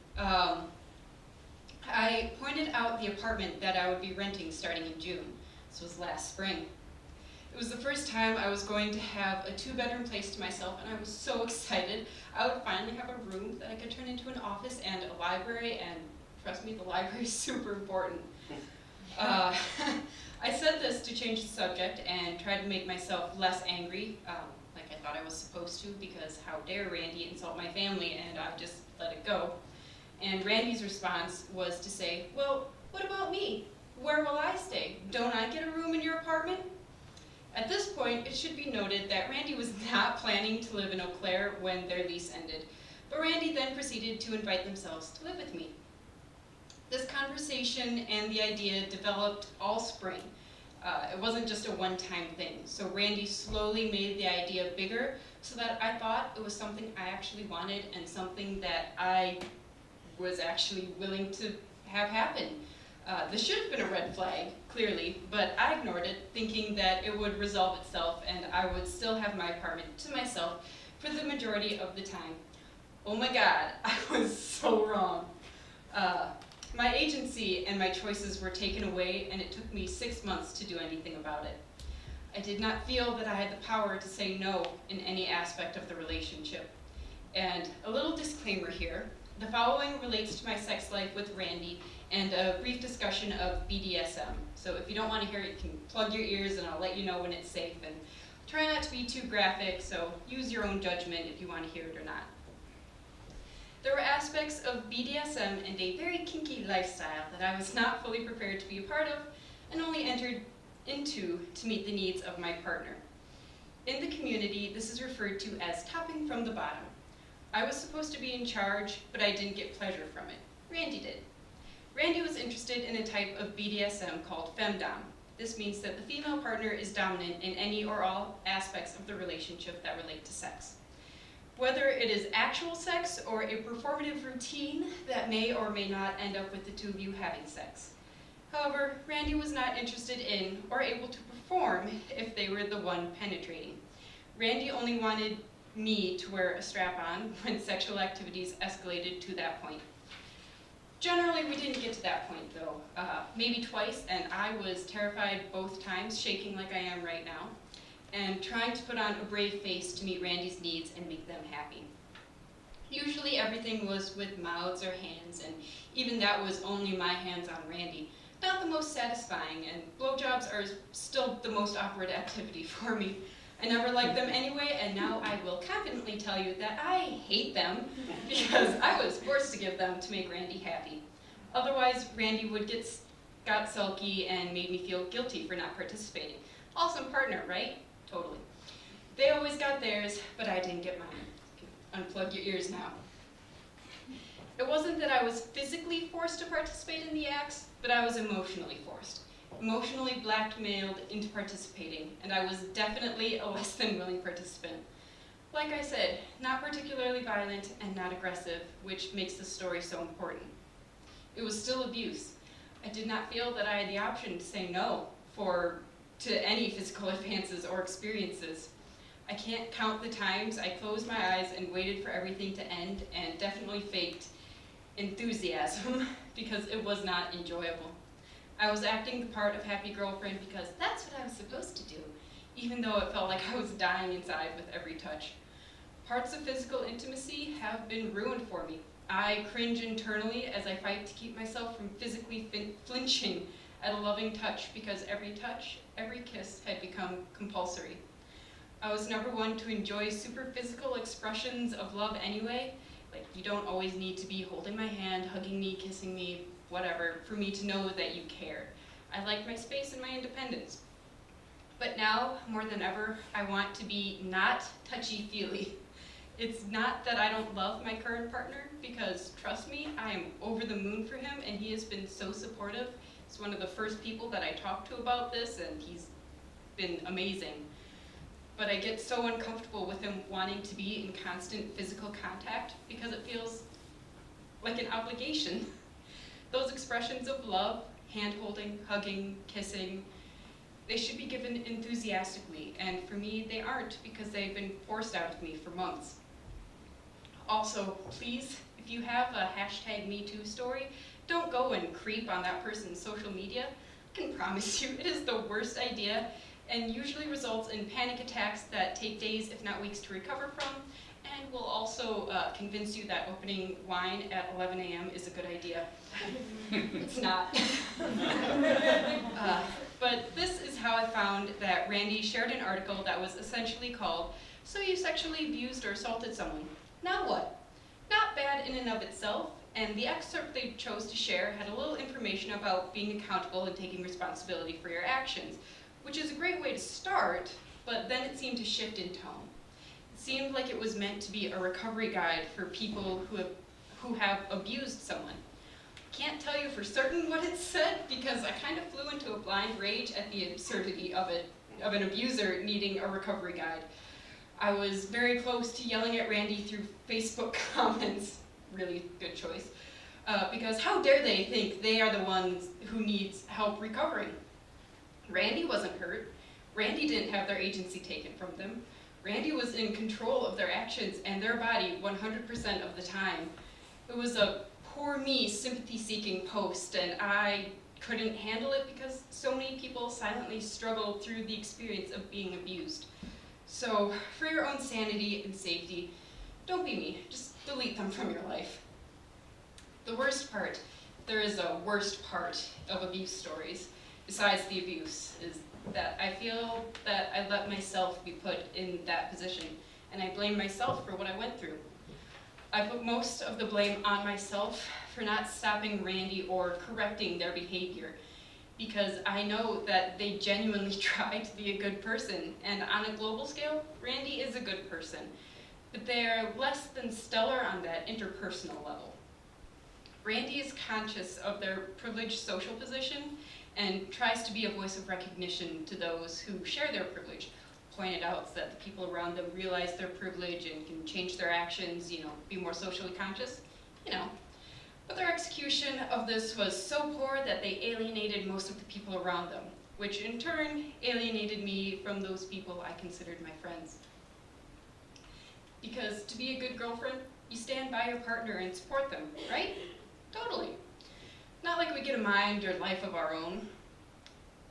I pointed out the apartment that I would be renting starting in June. This was last spring. It was the first time I was going to have a 2-bedroom place to myself, and I was so excited. I would finally have a room that I could turn into an office and a library, and trust me, the library is super important. I said this to change the subject and tried to make myself less angry, like I thought I was supposed to, because how dare Randy insult my family, and I just let it go. And Randy's response was to say, "Well, what about me? Where will I stay? Don't I get a room in your apartment?" At this point, it should be noted that Randy was not planning to live in Eau Claire when their lease ended, but Randy then proceeded to invite themselves to live with me. This conversation and the idea developed all spring. It wasn't just a one-time thing, so Randy slowly made the idea bigger so that I thought it was something I actually wanted and something that I was actually willing to have happen. This should have been a red flag, clearly, but I ignored it, thinking that it would resolve itself and I would still have my apartment to myself for the majority of the time. Oh my God, I was so wrong. My agency and my choices were taken away, and it took me 6 months to do anything about it. I did not feel that I had the power to say no in any aspect of the relationship. And a little disclaimer here, the following relates to my sex life with Randy and a brief discussion of BDSM. So if you don't want to hear it, you can plug your ears and I'll let you know when it's safe. And try not to be too graphic, so use your own judgment if you want to hear it or not. There were aspects of BDSM and a very kinky lifestyle that I was not fully prepared to be a part of and only entered into to meet the needs of my partner. In the community, this is referred to as topping from the bottom. I was supposed to be in charge, but I didn't get pleasure from it. Randy did. Randy was interested in a type of BDSM called femdom. This means that the female partner is dominant in any or all aspects of the relationship that relate to sex. Whether it is actual sex or a performative routine that may or may not end up with the two of you having sex. However, Randy was not interested in or able to perform if they were the one penetrating. Randy only wanted me to wear a strap-on when sexual activities escalated to that point. Generally, we didn't get to that point though. Maybe twice, and I was terrified both times, shaking like I am right now, and trying to put on a brave face to meet Randy's needs and make them happy. Usually everything was with mouths or hands, and even that was only my hands on Randy. Not the most satisfying, and blowjobs are still the most awkward activity for me. I never liked them anyway, and now I will confidently tell you that I hate them because I was forced to give them to make Randy happy. Otherwise, Randy got sulky and made me feel guilty for not participating. Awesome partner, right? Totally. They always got theirs, but I didn't get mine. Unplug your ears now. It wasn't that I was physically forced to participate in the acts, but I was emotionally forced. Emotionally blackmailed into participating, and I was definitely a less than willing participant. Like I said, not particularly violent and not aggressive, which makes the story so important. It was still abuse. I did not feel that I had the option to say no to any physical advances or experiences. I can't count the times I closed my eyes and waited for everything to end, and definitely faked enthusiasm because it was not enjoyable. I was acting the part of happy girlfriend because that's what I was supposed to do, even though it felt like I was dying inside with every touch. Parts of physical intimacy have been ruined for me. I cringe internally as I fight to keep myself from physically flinching at a loving touch because every touch, every kiss had become compulsory. I was never one to enjoy super physical expressions of love anyway. Like, you don't always need to be holding my hand, hugging me, kissing me, whatever, for me to know that you care. I like my space and my independence. But now, more than ever, I want to be not touchy-feely. It's not that I don't love my current partner, because trust me, I am over the moon for him, and he has been so supportive. He's one of the first people that I talked to about this, and he's been amazing. But I get so uncomfortable with him wanting to be in constant physical contact because it feels like an obligation. Those expressions of love, hand-holding, hugging, kissing, they should be given enthusiastically, and for me, they aren't because they've been forced out of me for months. Also, please, if you have a #MeToo story, don't go and creep on that person's social media. I can promise you it is the worst idea and usually results in panic attacks that take days, if not weeks, to recover from, and will also convince you that opening wine at 11 a.m. is a good idea. It's not. But this is how I found that Randy shared an article that was essentially called, "So You Sexually Abused or Assaulted Someone. Now What?" Not bad in and of itself, and the excerpt they chose to share had a little information about being accountable and taking responsibility for your actions, which is a great way to start, but then it seemed to shift in tone. It seemed like it was meant to be a recovery guide for people who have abused someone. Can't tell you for certain what it said because I kind of flew into a blind rage at the absurdity of an abuser needing a recovery guide. I was very close to yelling at Randy through Facebook comments, really good choice, because how dare they think they are the ones who needs help recovering? Randy wasn't hurt. Randy didn't have their agency taken from them. Randy was in control of their actions and their body 100% of the time. It was a poor me sympathy-seeking post, and I couldn't handle it because so many people silently struggle through the experience of being abused. So, for your own sanity and safety, don't be me. Just delete them from your life. The worst part, there is a worst part of abuse stories, besides the abuse, is that I feel that I let myself be put in that position, and I blame myself for what I went through. I put most of the blame on myself for not stopping Randy or correcting their behavior, because I know that they genuinely tried to be a good person, and on a global scale, Randy is a good person, but they are less than stellar on that interpersonal level. Randy is conscious of their privileged social position and tries to be a voice of recognition to those who share their privilege, pointed out that the people around them realize their privilege and can change their actions, be more socially conscious, But their execution of this was so poor that they alienated most of the people around them, which in turn alienated me from those people I considered my friends. Because to be a good girlfriend, you stand by your partner and support them, right? Totally. Not like we get a mind or life of our own.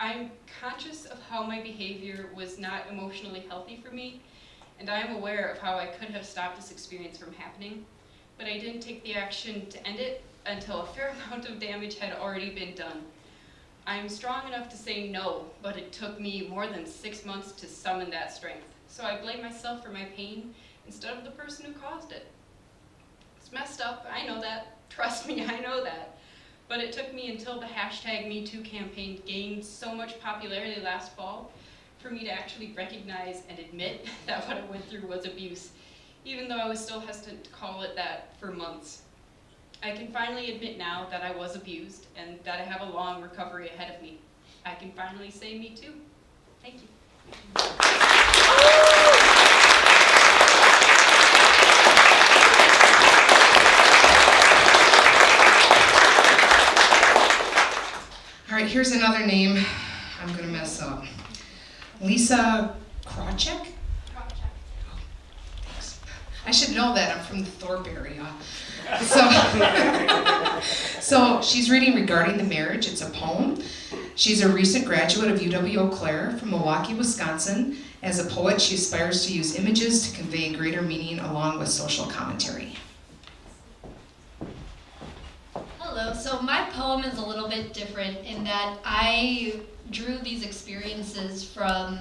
I'm conscious of how my behavior was not emotionally healthy for me, and I am aware of how I could have stopped this experience from happening, but I didn't take the action to end it until a fair amount of damage had already been done. I'm strong enough to say no, but it took me more than 6 months to summon that strength, so I blame myself for my pain instead of the person who caused it. It's messed up, I know that. Trust me, I know that. But it took me until the #MeToo campaign gained so much popularity last fall for me to actually recognize and admit that what I went through was abuse, even though I was still hesitant to call it that for months. I can finally admit now that I was abused and that I have a long recovery ahead of me. I can finally say me too. Thank you. All right, here's another name I'm going to mess up. Lisa Krawczyk? Oh, thanks. I should know that. I'm from the Thorpe area. So she's reading Regarding the Marriage. It's a poem. She's a recent graduate of UW Eau Claire from Milwaukee, Wisconsin. As a poet, she aspires to use images to convey greater meaning along with social commentary. Hello, so my poem is a little bit different in that I drew these experiences from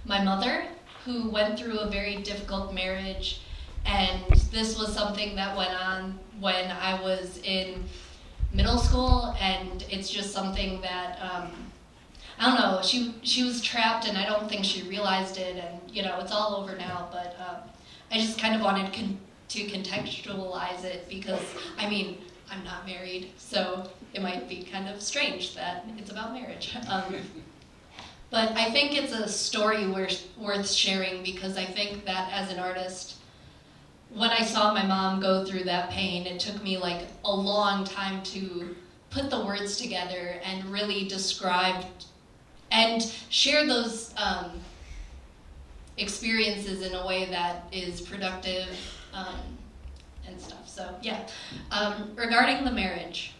my mother, who went through a very difficult marriage, and this was something that went on when I was in middle school, and it's just something that, I don't know, she was trapped and I don't think she realized it, and it's all over now, but I just kind of wanted to contextualize it because, I'm not married, so it might be kind of strange that it's about marriage. But I think it's a story worth sharing because I think that as an artist, when I saw my mom go through that pain, it took me like a long time to put the words together and really describe and share those experiences in a way that is productive and stuff. So yeah, regarding the marriage.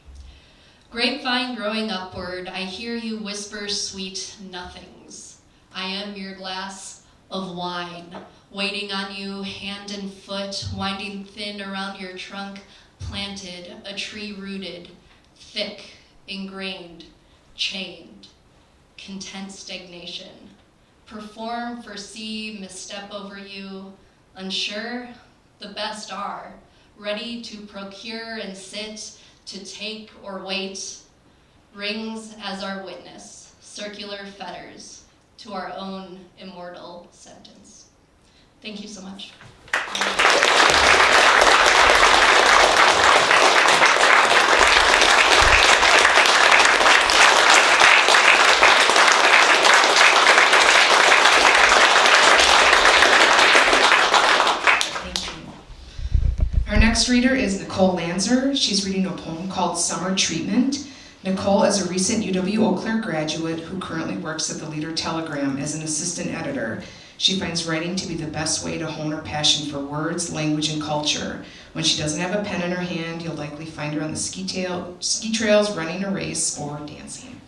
Grapevine growing upward, I hear you whisper sweet nothings. I am your glass of wine, waiting on you hand and foot, winding thin around your trunk, planted, a tree rooted, thick, ingrained, chained, content stagnation. Perform, foresee, misstep over you, unsure, the best are, ready to procure and sit, to take or wait, rings as our witness, circular fetters, to our own immortal sentence. Thank you so much. Our next reader is Nicole Lanzer. She's reading a poem called Summer Treatment. Nicole is a recent UW Eau Claire graduate who currently works at the Leader-Telegram as an assistant editor. She finds writing to be the best way to hone her passion for words, language, and culture. When she doesn't have a pen in her hand, you'll likely find her on the ski trails, running a race, or dancing.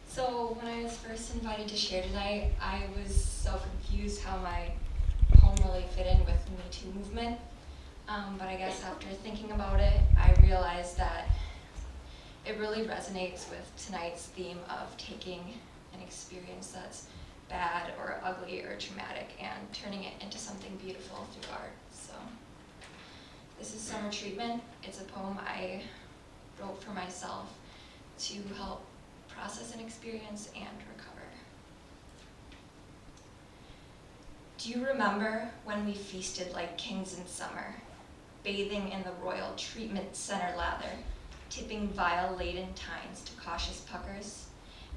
So when I was first invited to share tonight, I was so confused how my poem really fit in with the metoo movement. But I guess after thinking about it, I realized that it really resonates with tonight's theme of taking an experience that's bad or ugly or traumatic and turning it into something beautiful through art. So this is Summer Treatment. It's a poem I wrote for myself to help process an experience and recover. Do you remember when we feasted like kings in summer, bathing in the royal treatment center lather, tipping vial-laden tines to cautious puckers,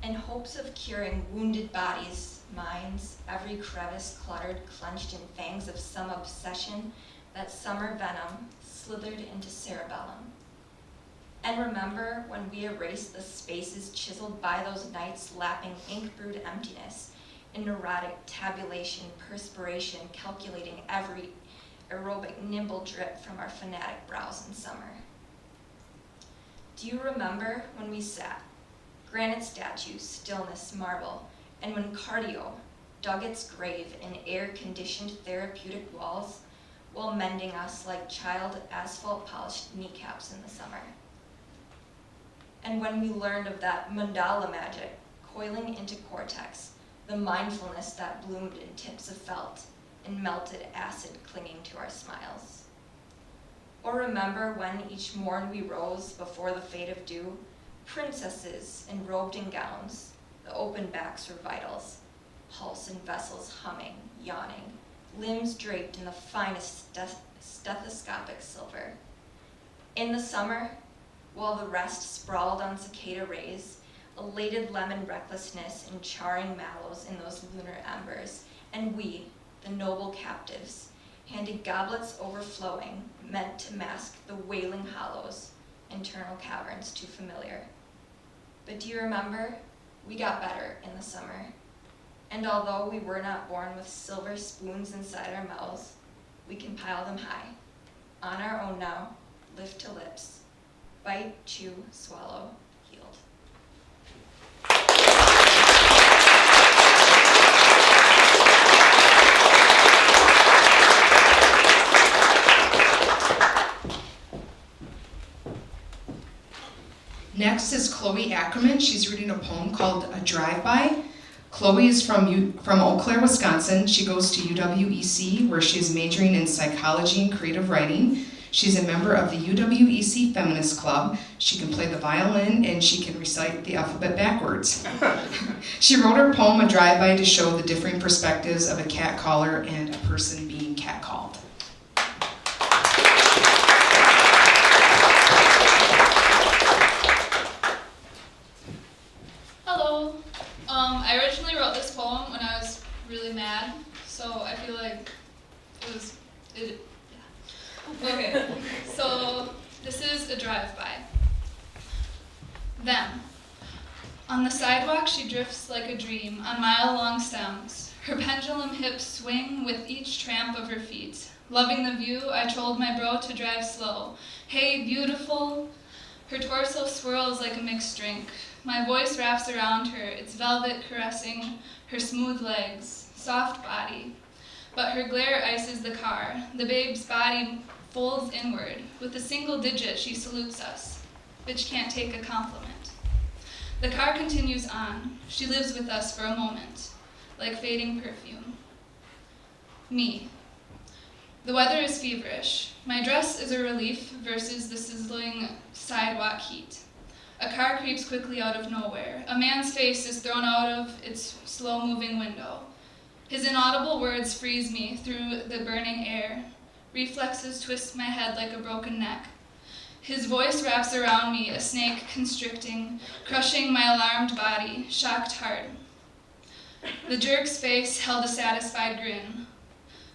in hopes of curing wounded bodies, minds, every crevice cluttered, clenched in fangs of some obsession, that summer venom slithered into cerebellum? And remember when we erased the spaces chiseled by those nights, lapping ink-brewed emptiness, in neurotic tabulation, perspiration, calculating every aerobic nimble drip from our fanatic brows in summer? Do you remember when we sat, granite statue, stillness, marble, and when cardio dug its grave in air-conditioned therapeutic walls, while mending us like child asphalt-polished kneecaps in the summer? And when we learned of that mandala magic coiling into cortex, the mindfulness that bloomed in tips of felt and melted acid clinging to our smiles? Or remember when each morn we rose before the fade of dew, princesses enrobed in gowns, the open backs were vitals, pulse in vessels humming, yawning, limbs draped in the finest stethoscopic silver. In the summer, while the rest sprawled on cicada rays, elated lemon recklessness in charring mallows in those lunar embers, and we, the noble captives, handed goblets overflowing, meant to mask the wailing hollows, internal caverns too familiar. But do you remember? We got better in the summer. And although we were not born with silver spoons inside our mouths, we can pile them high. On our own now, lift to lips. Bite, chew, swallow, healed. Next is Chloe Ackerman. She's reading a poem called A Drive-By. Chloe is from Eau Claire, Wisconsin. She goes to UWEC, where she is majoring in psychology and creative writing. She's a member of the UWEC Feminist Club. She can play the violin and she can recite the alphabet backwards. She wrote her poem, A Drive-By, to show the differing perspectives of a catcaller and a person being catcalled. Hello. I originally wrote this poem when I was really mad, so I feel like yeah. Okay, so this is a drive-by. Them. On the sidewalk she drifts like a dream on mile-long stems. Her pendulum hips swing with each tramp of her feet. Loving the view, I told my bro to drive slow. Hey, beautiful. Her torso swirls like a mixed drink. My voice wraps around her, its velvet caressing her smooth legs, soft body. But her glare ices the car. The babe's body folds inward. With a single digit, she salutes us. Bitch can't take a compliment. The car continues on. She lives with us for a moment, like fading perfume. Me. The weather is feverish. My dress is a relief versus the sizzling sidewalk heat. A car creeps quickly out of nowhere. A man's face is thrown out of its slow-moving window. His inaudible words freeze me through the burning air. Reflexes twist my head like a broken neck. His voice wraps around me, a snake constricting, crushing my alarmed body, shocked heart. The jerk's face held a satisfied grin,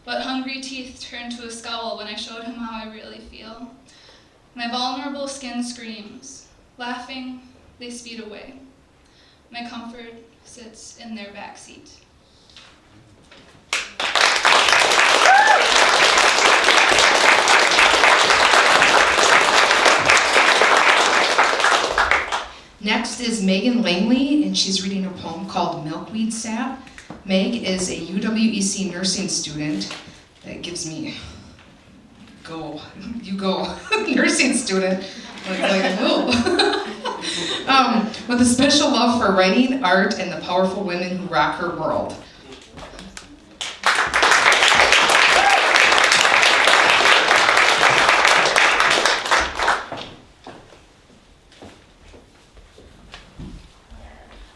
but hungry teeth turned to a scowl when I showed him how I really feel. My vulnerable skin screams. Laughing, they speed away. My comfort sits in their backseat. Next is Megan Langley, and she's reading a poem called Milkweed Sap. Meg is a UWEC nursing student. That gives me, you go, nursing student. Like, whoa. With a special love for writing, art, and the powerful women who rock her world.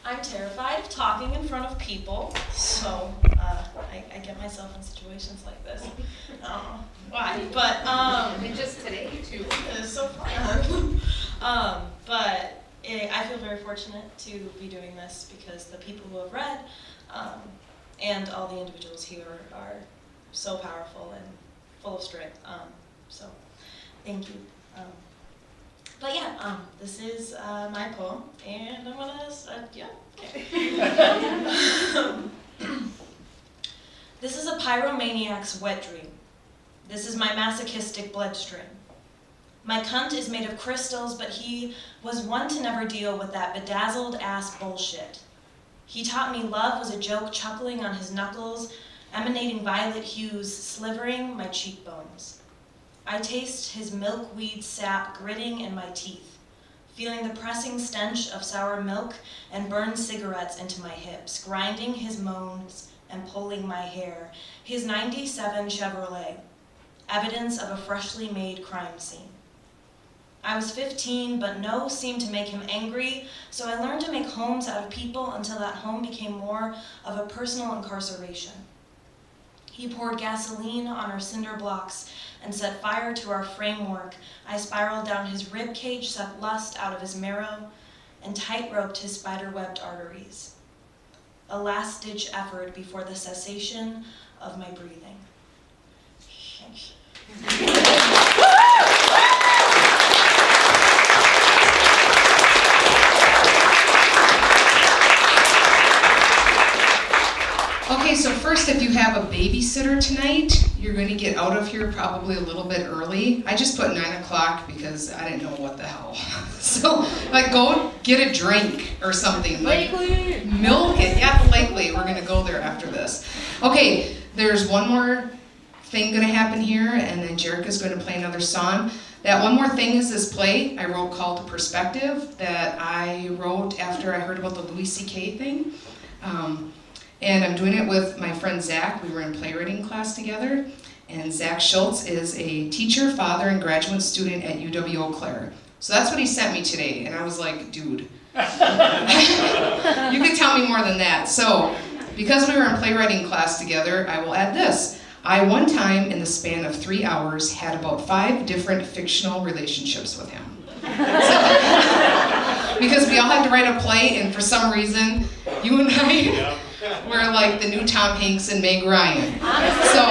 I'm terrified of talking in front of people, so I get myself in situations like this. I don't know why, but And just today, too. it's so fun. But I feel very fortunate to be doing this because the people who have read and all the individuals here are so powerful and full of strength. So thank you. But yeah, this is my poem, and I'm gonna, yeah, okay. This is a pyromaniac's wet dream. This is my masochistic bloodstream. My cunt is made of crystals, but he was one to never deal with that bedazzled ass bullshit. He taught me love was a joke chuckling on his knuckles, emanating violet hues, slivering my cheekbones. I taste his milkweed sap gritting in my teeth, feeling the pressing stench of sour milk and burned cigarettes into my hips, grinding his moans and pulling my hair, his 97 Chevrolet, evidence of a freshly made crime scene. I was 15, but no seemed to make him angry, so I learned to make homes out of people until that home became more of a personal incarceration. He poured gasoline on our cinder blocks and set fire to our framework. I spiraled down his rib cage, sucked lust out of his marrow, and tight-roped his spider-webbed arteries. A last-ditch effort before the cessation of my breathing. Okay, so first, if you have a babysitter tonight, you're going to get out of here probably a little bit early. I just put 9 o'clock because I didn't know what the hell. So, like, go get a drink or something. Langley! Milk it. Yeah, the Langley. We're going to go there after this. Okay, there's one more thing going to happen here, and then Jerica's going to play another song. That one more thing is this play I wrote called Perspective that I wrote after I heard about the Louis C.K. thing. And I'm doing it with my friend Zach. We were in playwriting class together. And Zach Schultz is a teacher, father, and graduate student at UW Eau Claire. So that's what he sent me today. And I was like, dude, you can tell me more than that. So because we were in playwriting class together, I will add this. I one time, in the span of 3 hours, had about 5 different fictional relationships with him. Because we all had to write a play, and for some reason, you and I were like the new Tom Hanks and Meg Ryan. So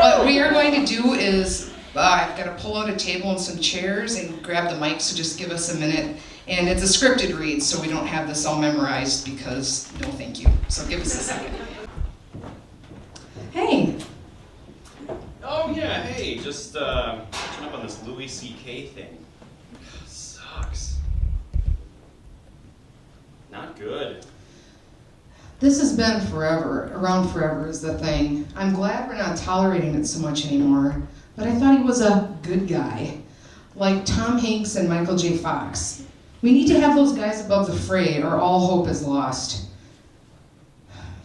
what we are going to do is, I've got to pull out a table and some chairs and grab the mic, so just give us a minute. And it's a scripted read, so we don't have this all memorized because no thank you. So give us a second. Hey. Oh yeah, hey, just catching up on this Louis C.K. thing. Sucks. Not good. This has been around forever is the thing. I'm glad we're not tolerating it so much anymore, but I thought he was a good guy, like Tom Hanks and Michael J. Fox. We need to have those guys above the fray or all hope is lost.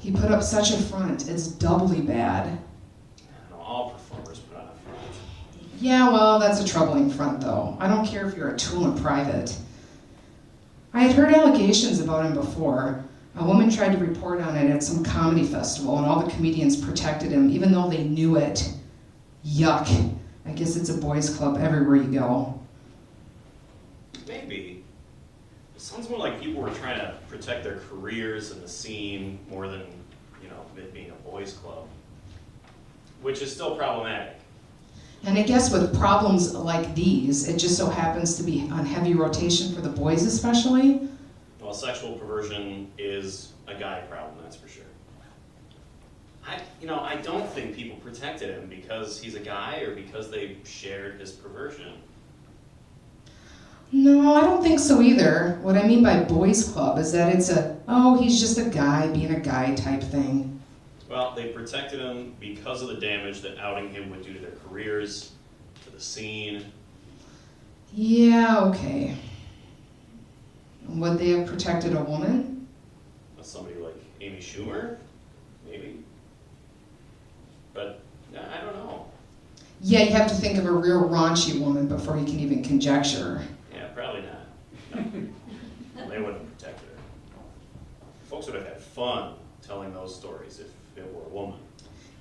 He put up such a front, it's doubly bad. all performers put on a front. Yeah, well, that's a troubling front, though. I don't care if you're a tool in private. I had heard allegations about him before. A woman tried to report on it at some comedy festival, and all the comedians protected him, even though they knew it. Yuck. I guess it's a boys' club everywhere you go. Maybe. It sounds more like people were trying to protect their careers in the scene more than, it being a boys' club. Which is still problematic. And I guess with problems like these, it just so happens to be on heavy rotation for the boys especially. Well, sexual perversion is a guy problem, that's for sure. I don't think people protected him because he's a guy or because they shared his perversion. No, I don't think so either. What I mean by boys' club is that it's he's just a guy being a guy type thing. Well, they protected him because of the damage that outing him would do to their careers, to the scene. Yeah, okay. Would they have protected a woman? Somebody like Amy Schumer? Maybe. But, I don't know. Yeah, you have to think of a real raunchy woman before you can even conjecture. Yeah, probably not. No. They wouldn't have protected her. Folks would have had fun telling those stories if it were a woman.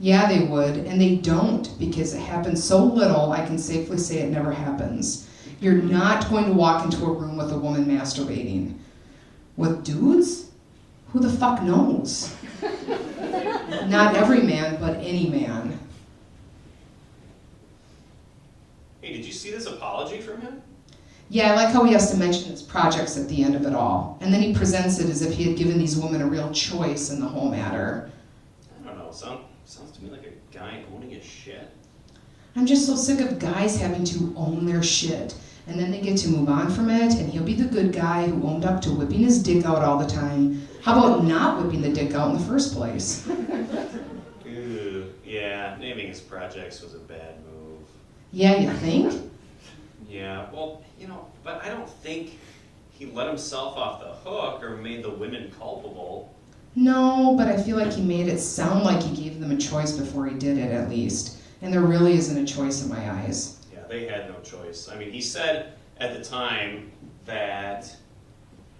Yeah, they would, and they don't, because it happens so little, I can safely say it never happens. You're not going to walk into a room with a woman masturbating. With dudes? Who the fuck knows? Not every man, but any man. Hey, did you see this apology from him? Yeah, I like how he has to mention his projects at the end of it all. And then he presents it as if he had given these women a real choice in the whole matter. I don't know, sounds to me like a guy owning his shit. I'm just so sick of guys having to own their shit. And then they get to move on from it, and he'll be the good guy who owned up to whipping his dick out all the time. How about not whipping the dick out in the first place? Ew, yeah, naming his projects was a bad move. Yeah, you think? Yeah, well, but I don't think he let himself off the hook or made the women culpable. No, but I feel like he made it sound like he gave them a choice before he did it, at least. And there really isn't a choice in my eyes. Yeah, they had no choice. I mean, he said at the time that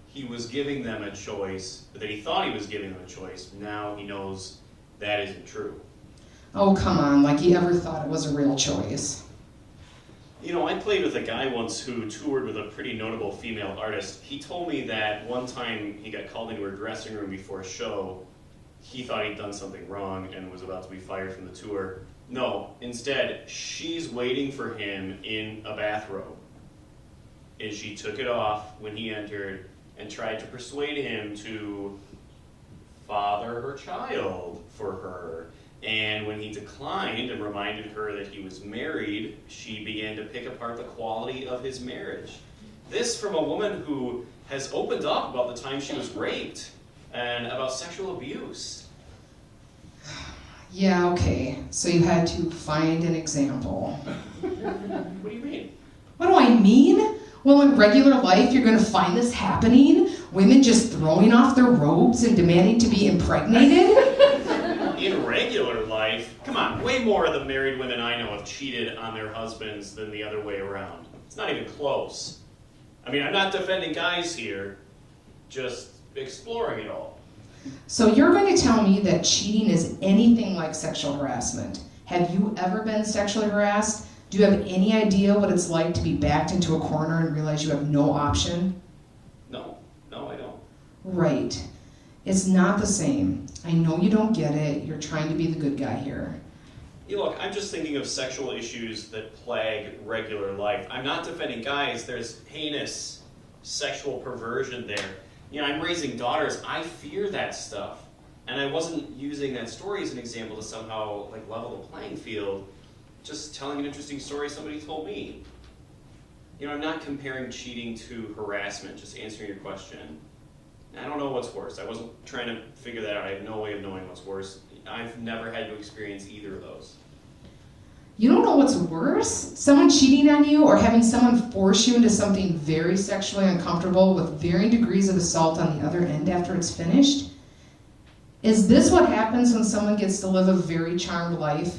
he was giving them a choice, that he thought he was giving them a choice. Now he knows that isn't true. Oh, come on, like he ever thought it was a real choice. I played with a guy once who toured with a pretty notable female artist. He told me that one time he got called into her dressing room before a show. He thought he'd done something wrong and was about to be fired from the tour. No, instead, she's waiting for him in a bathrobe. And she took it off when he entered and tried to persuade him to father her child for her. And when he declined and reminded her that he was married, she began to pick apart the quality of his marriage. This from a woman who has opened up about the time she was raped and about sexual abuse. Yeah, okay. So you had to find an example. What do you mean? What do I mean? Well, in regular life, you're going to find this happening? Women just throwing off their robes and demanding to be impregnated? In regular life, come on, way more of the married women I know have cheated on their husbands than the other way around. It's not even close. I mean, I'm not defending guys here, just exploring it all. So you're going to tell me that cheating is anything like sexual harassment. Have you ever been sexually harassed? Do you have any idea what it's like to be backed into a corner and realize you have no option? No, I don't. Right. It's not the same. I know you don't get it. You're trying to be the good guy here. You look, I'm just thinking of sexual issues that plague regular life. I'm not defending guys. There's heinous sexual perversion there. I'm raising daughters. I fear that stuff. And I wasn't using that story as an example to somehow level the playing field. Just telling an interesting story somebody told me. I'm not comparing cheating to harassment, just answering your question. I don't know what's worse. I wasn't trying to figure that out. I have no way of knowing what's worse. I've never had to experience either of those. You don't know what's worse? Someone cheating on you or having someone force you into something very sexually uncomfortable with varying degrees of assault on the other end after it's finished? Is this what happens when someone gets to live a very charmed life?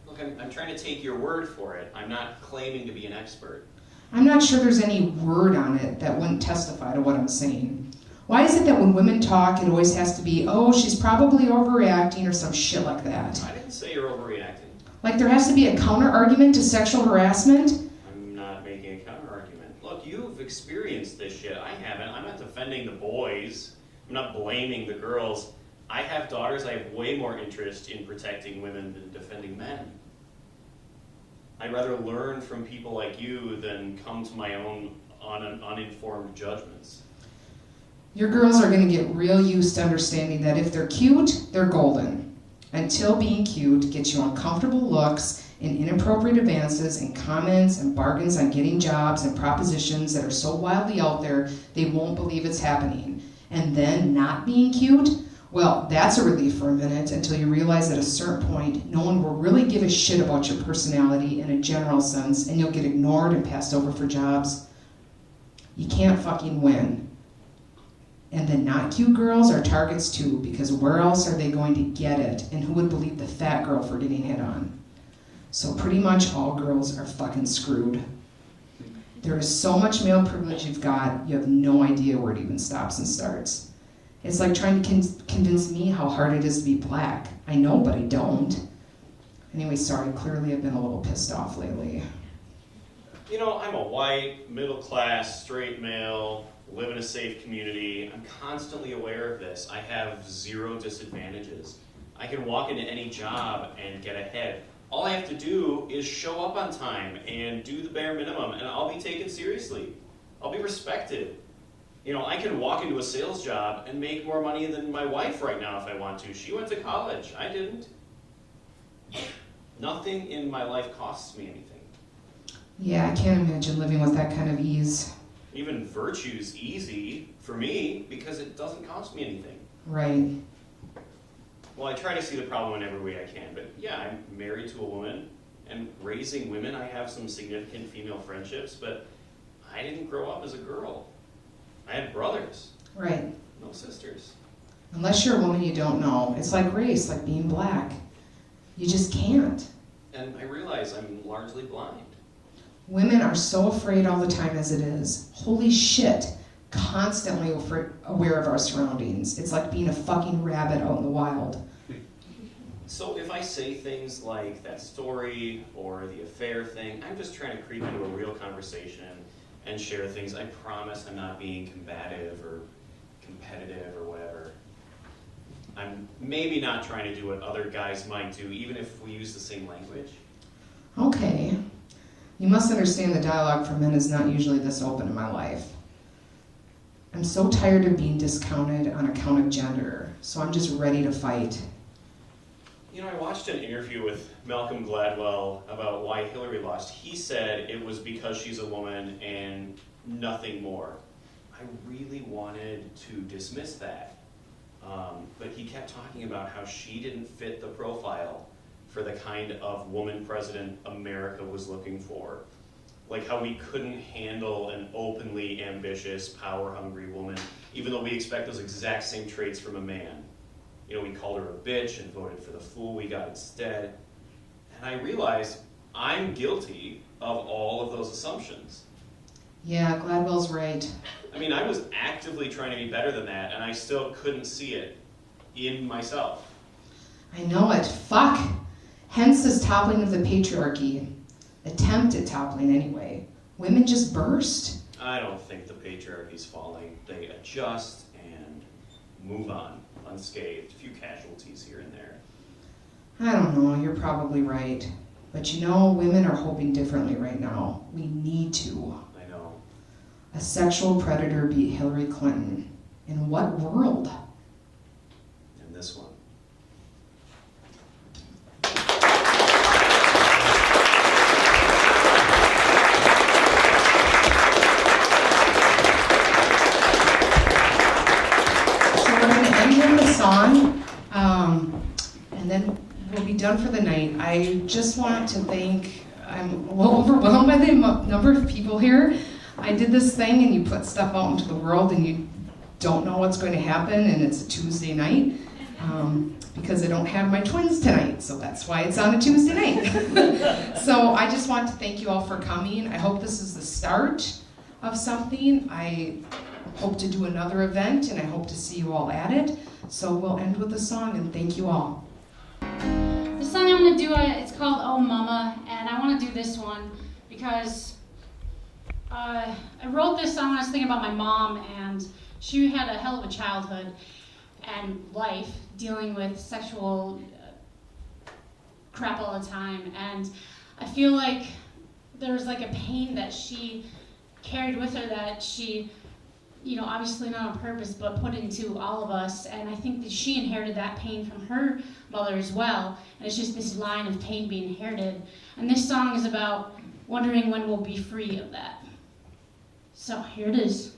Ugh, Look, I'm trying to take your word for it. I'm not claiming to be an expert. I'm not sure there's any word on it that wouldn't testify to what I'm saying. Why is it that when women talk, it always has to be, oh, she's probably overreacting or some shit like that? I didn't say you're overreacting. Like there has to be a counter-argument to sexual harassment? I'm not making a counter-argument. Look, you've experienced this shit. I haven't. I'm not defending the boys. I'm not blaming the girls. I have daughters. I have way more interest in protecting women than defending men. I'd rather learn from people like you than come to my own uninformed judgments. Your girls are going to get real used to understanding that if they're cute, they're golden. Until being cute gets you uncomfortable looks and inappropriate advances and comments and bargains on getting jobs and propositions that are so wildly out there they won't believe it's happening. And then not being cute, well, that's a relief for a minute until you realize at a certain point no one will really give a shit about your personality in a general sense and you'll get ignored and passed over for jobs. You can't fucking win. And the not cute girls are targets too, because where else are they going to get it? And who would believe the fat girl for getting hit on? So pretty much all girls are fucking screwed. There is so much male privilege you've got, you have no idea where it even stops and starts. It's like trying to convince me how hard it is to be black. I know, but I don't. Anyway, sorry, clearly I've been a little pissed off lately. You know, I'm a white, middle-class, straight male, live in a safe community. I'm constantly aware of this. I have zero disadvantages. I can walk into any job and get ahead. All I have to do is show up on time and do the bare minimum, and I'll be taken seriously. I'll be respected. You know, I can walk into a sales job and make more money than my wife right now if I want to. She went to college. I didn't. Nothing in my life costs me anything. Yeah, I can't imagine living with that kind of ease. Even virtue's easy for me because it doesn't cost me anything. Right. Well, I try to see the problem in every way I can, but yeah, I'm married to a woman, and raising women, I have some significant female friendships, but I didn't grow up as a girl. I had brothers. Right. No sisters. Unless you're a woman you don't know. It's like race, like being black. You just can't. And I realize I'm largely blind. Women are so afraid all the time as it is. Holy shit. Constantly aware of our surroundings. It's like being a fucking rabbit out in the wild. So if I say things like that story or the affair thing, I'm just trying to creep into a real conversation and share things. I promise I'm not being combative or competitive or whatever. I'm maybe not trying to do what other guys might do, even if we use the same language. Okay. You must understand the dialogue for men is not usually this open in my life. I'm so tired of being discounted on account of gender, so I'm just ready to fight. You know, I watched an interview with Malcolm Gladwell about why Hillary lost. He said it was because she's a woman and nothing more. I really wanted to dismiss that, but he kept talking about how she didn't fit the profile for the kind of woman president America was looking for. Like how we couldn't handle an openly ambitious, power-hungry woman, even though we expect those exact same traits from a man. You know, we called her a bitch and voted for the fool we got instead. And I realized I'm guilty of all of those assumptions. Yeah, Gladwell's right. I mean, I was actively trying to be better than that, and I still couldn't see it in myself. I know it. Fuck. Hence this toppling of the patriarchy. Attempt at toppling anyway. Women just burst. I don't think the patriarchy's falling. They adjust and move on, unscathed. A few casualties here and there. I don't know, you're probably right. But you know, women are hoping differently right now. We need to. I know. A sexual predator beat Hillary Clinton. In what world? And this one. Song, and then we'll be done for the night. I just want to thank, I'm a little overwhelmed by the number of people here. I did this thing and you put stuff out into the world and you don't know what's going to happen and it's a Tuesday night because I don't have my twins tonight, so that's That's why it's on a Tuesday night. So I just want to thank you all for coming. I hope this is the start of something. I hope to do another event, and I hope to see you all at it. So we'll end with a song, and thank you all. The song I'm going to do, it's called Oh Mama, and I want to do this one because I wrote this song when I was thinking about my mom, and she had a hell of a childhood and life dealing with sexual crap all the time, and I feel like there was like a pain that she carried with her that she, you know, obviously not on purpose, but put into all of us, and I think that she inherited that pain from her mother as well, and it's just this line of pain being inherited, and this song is about wondering when we'll be free of that. So here it is.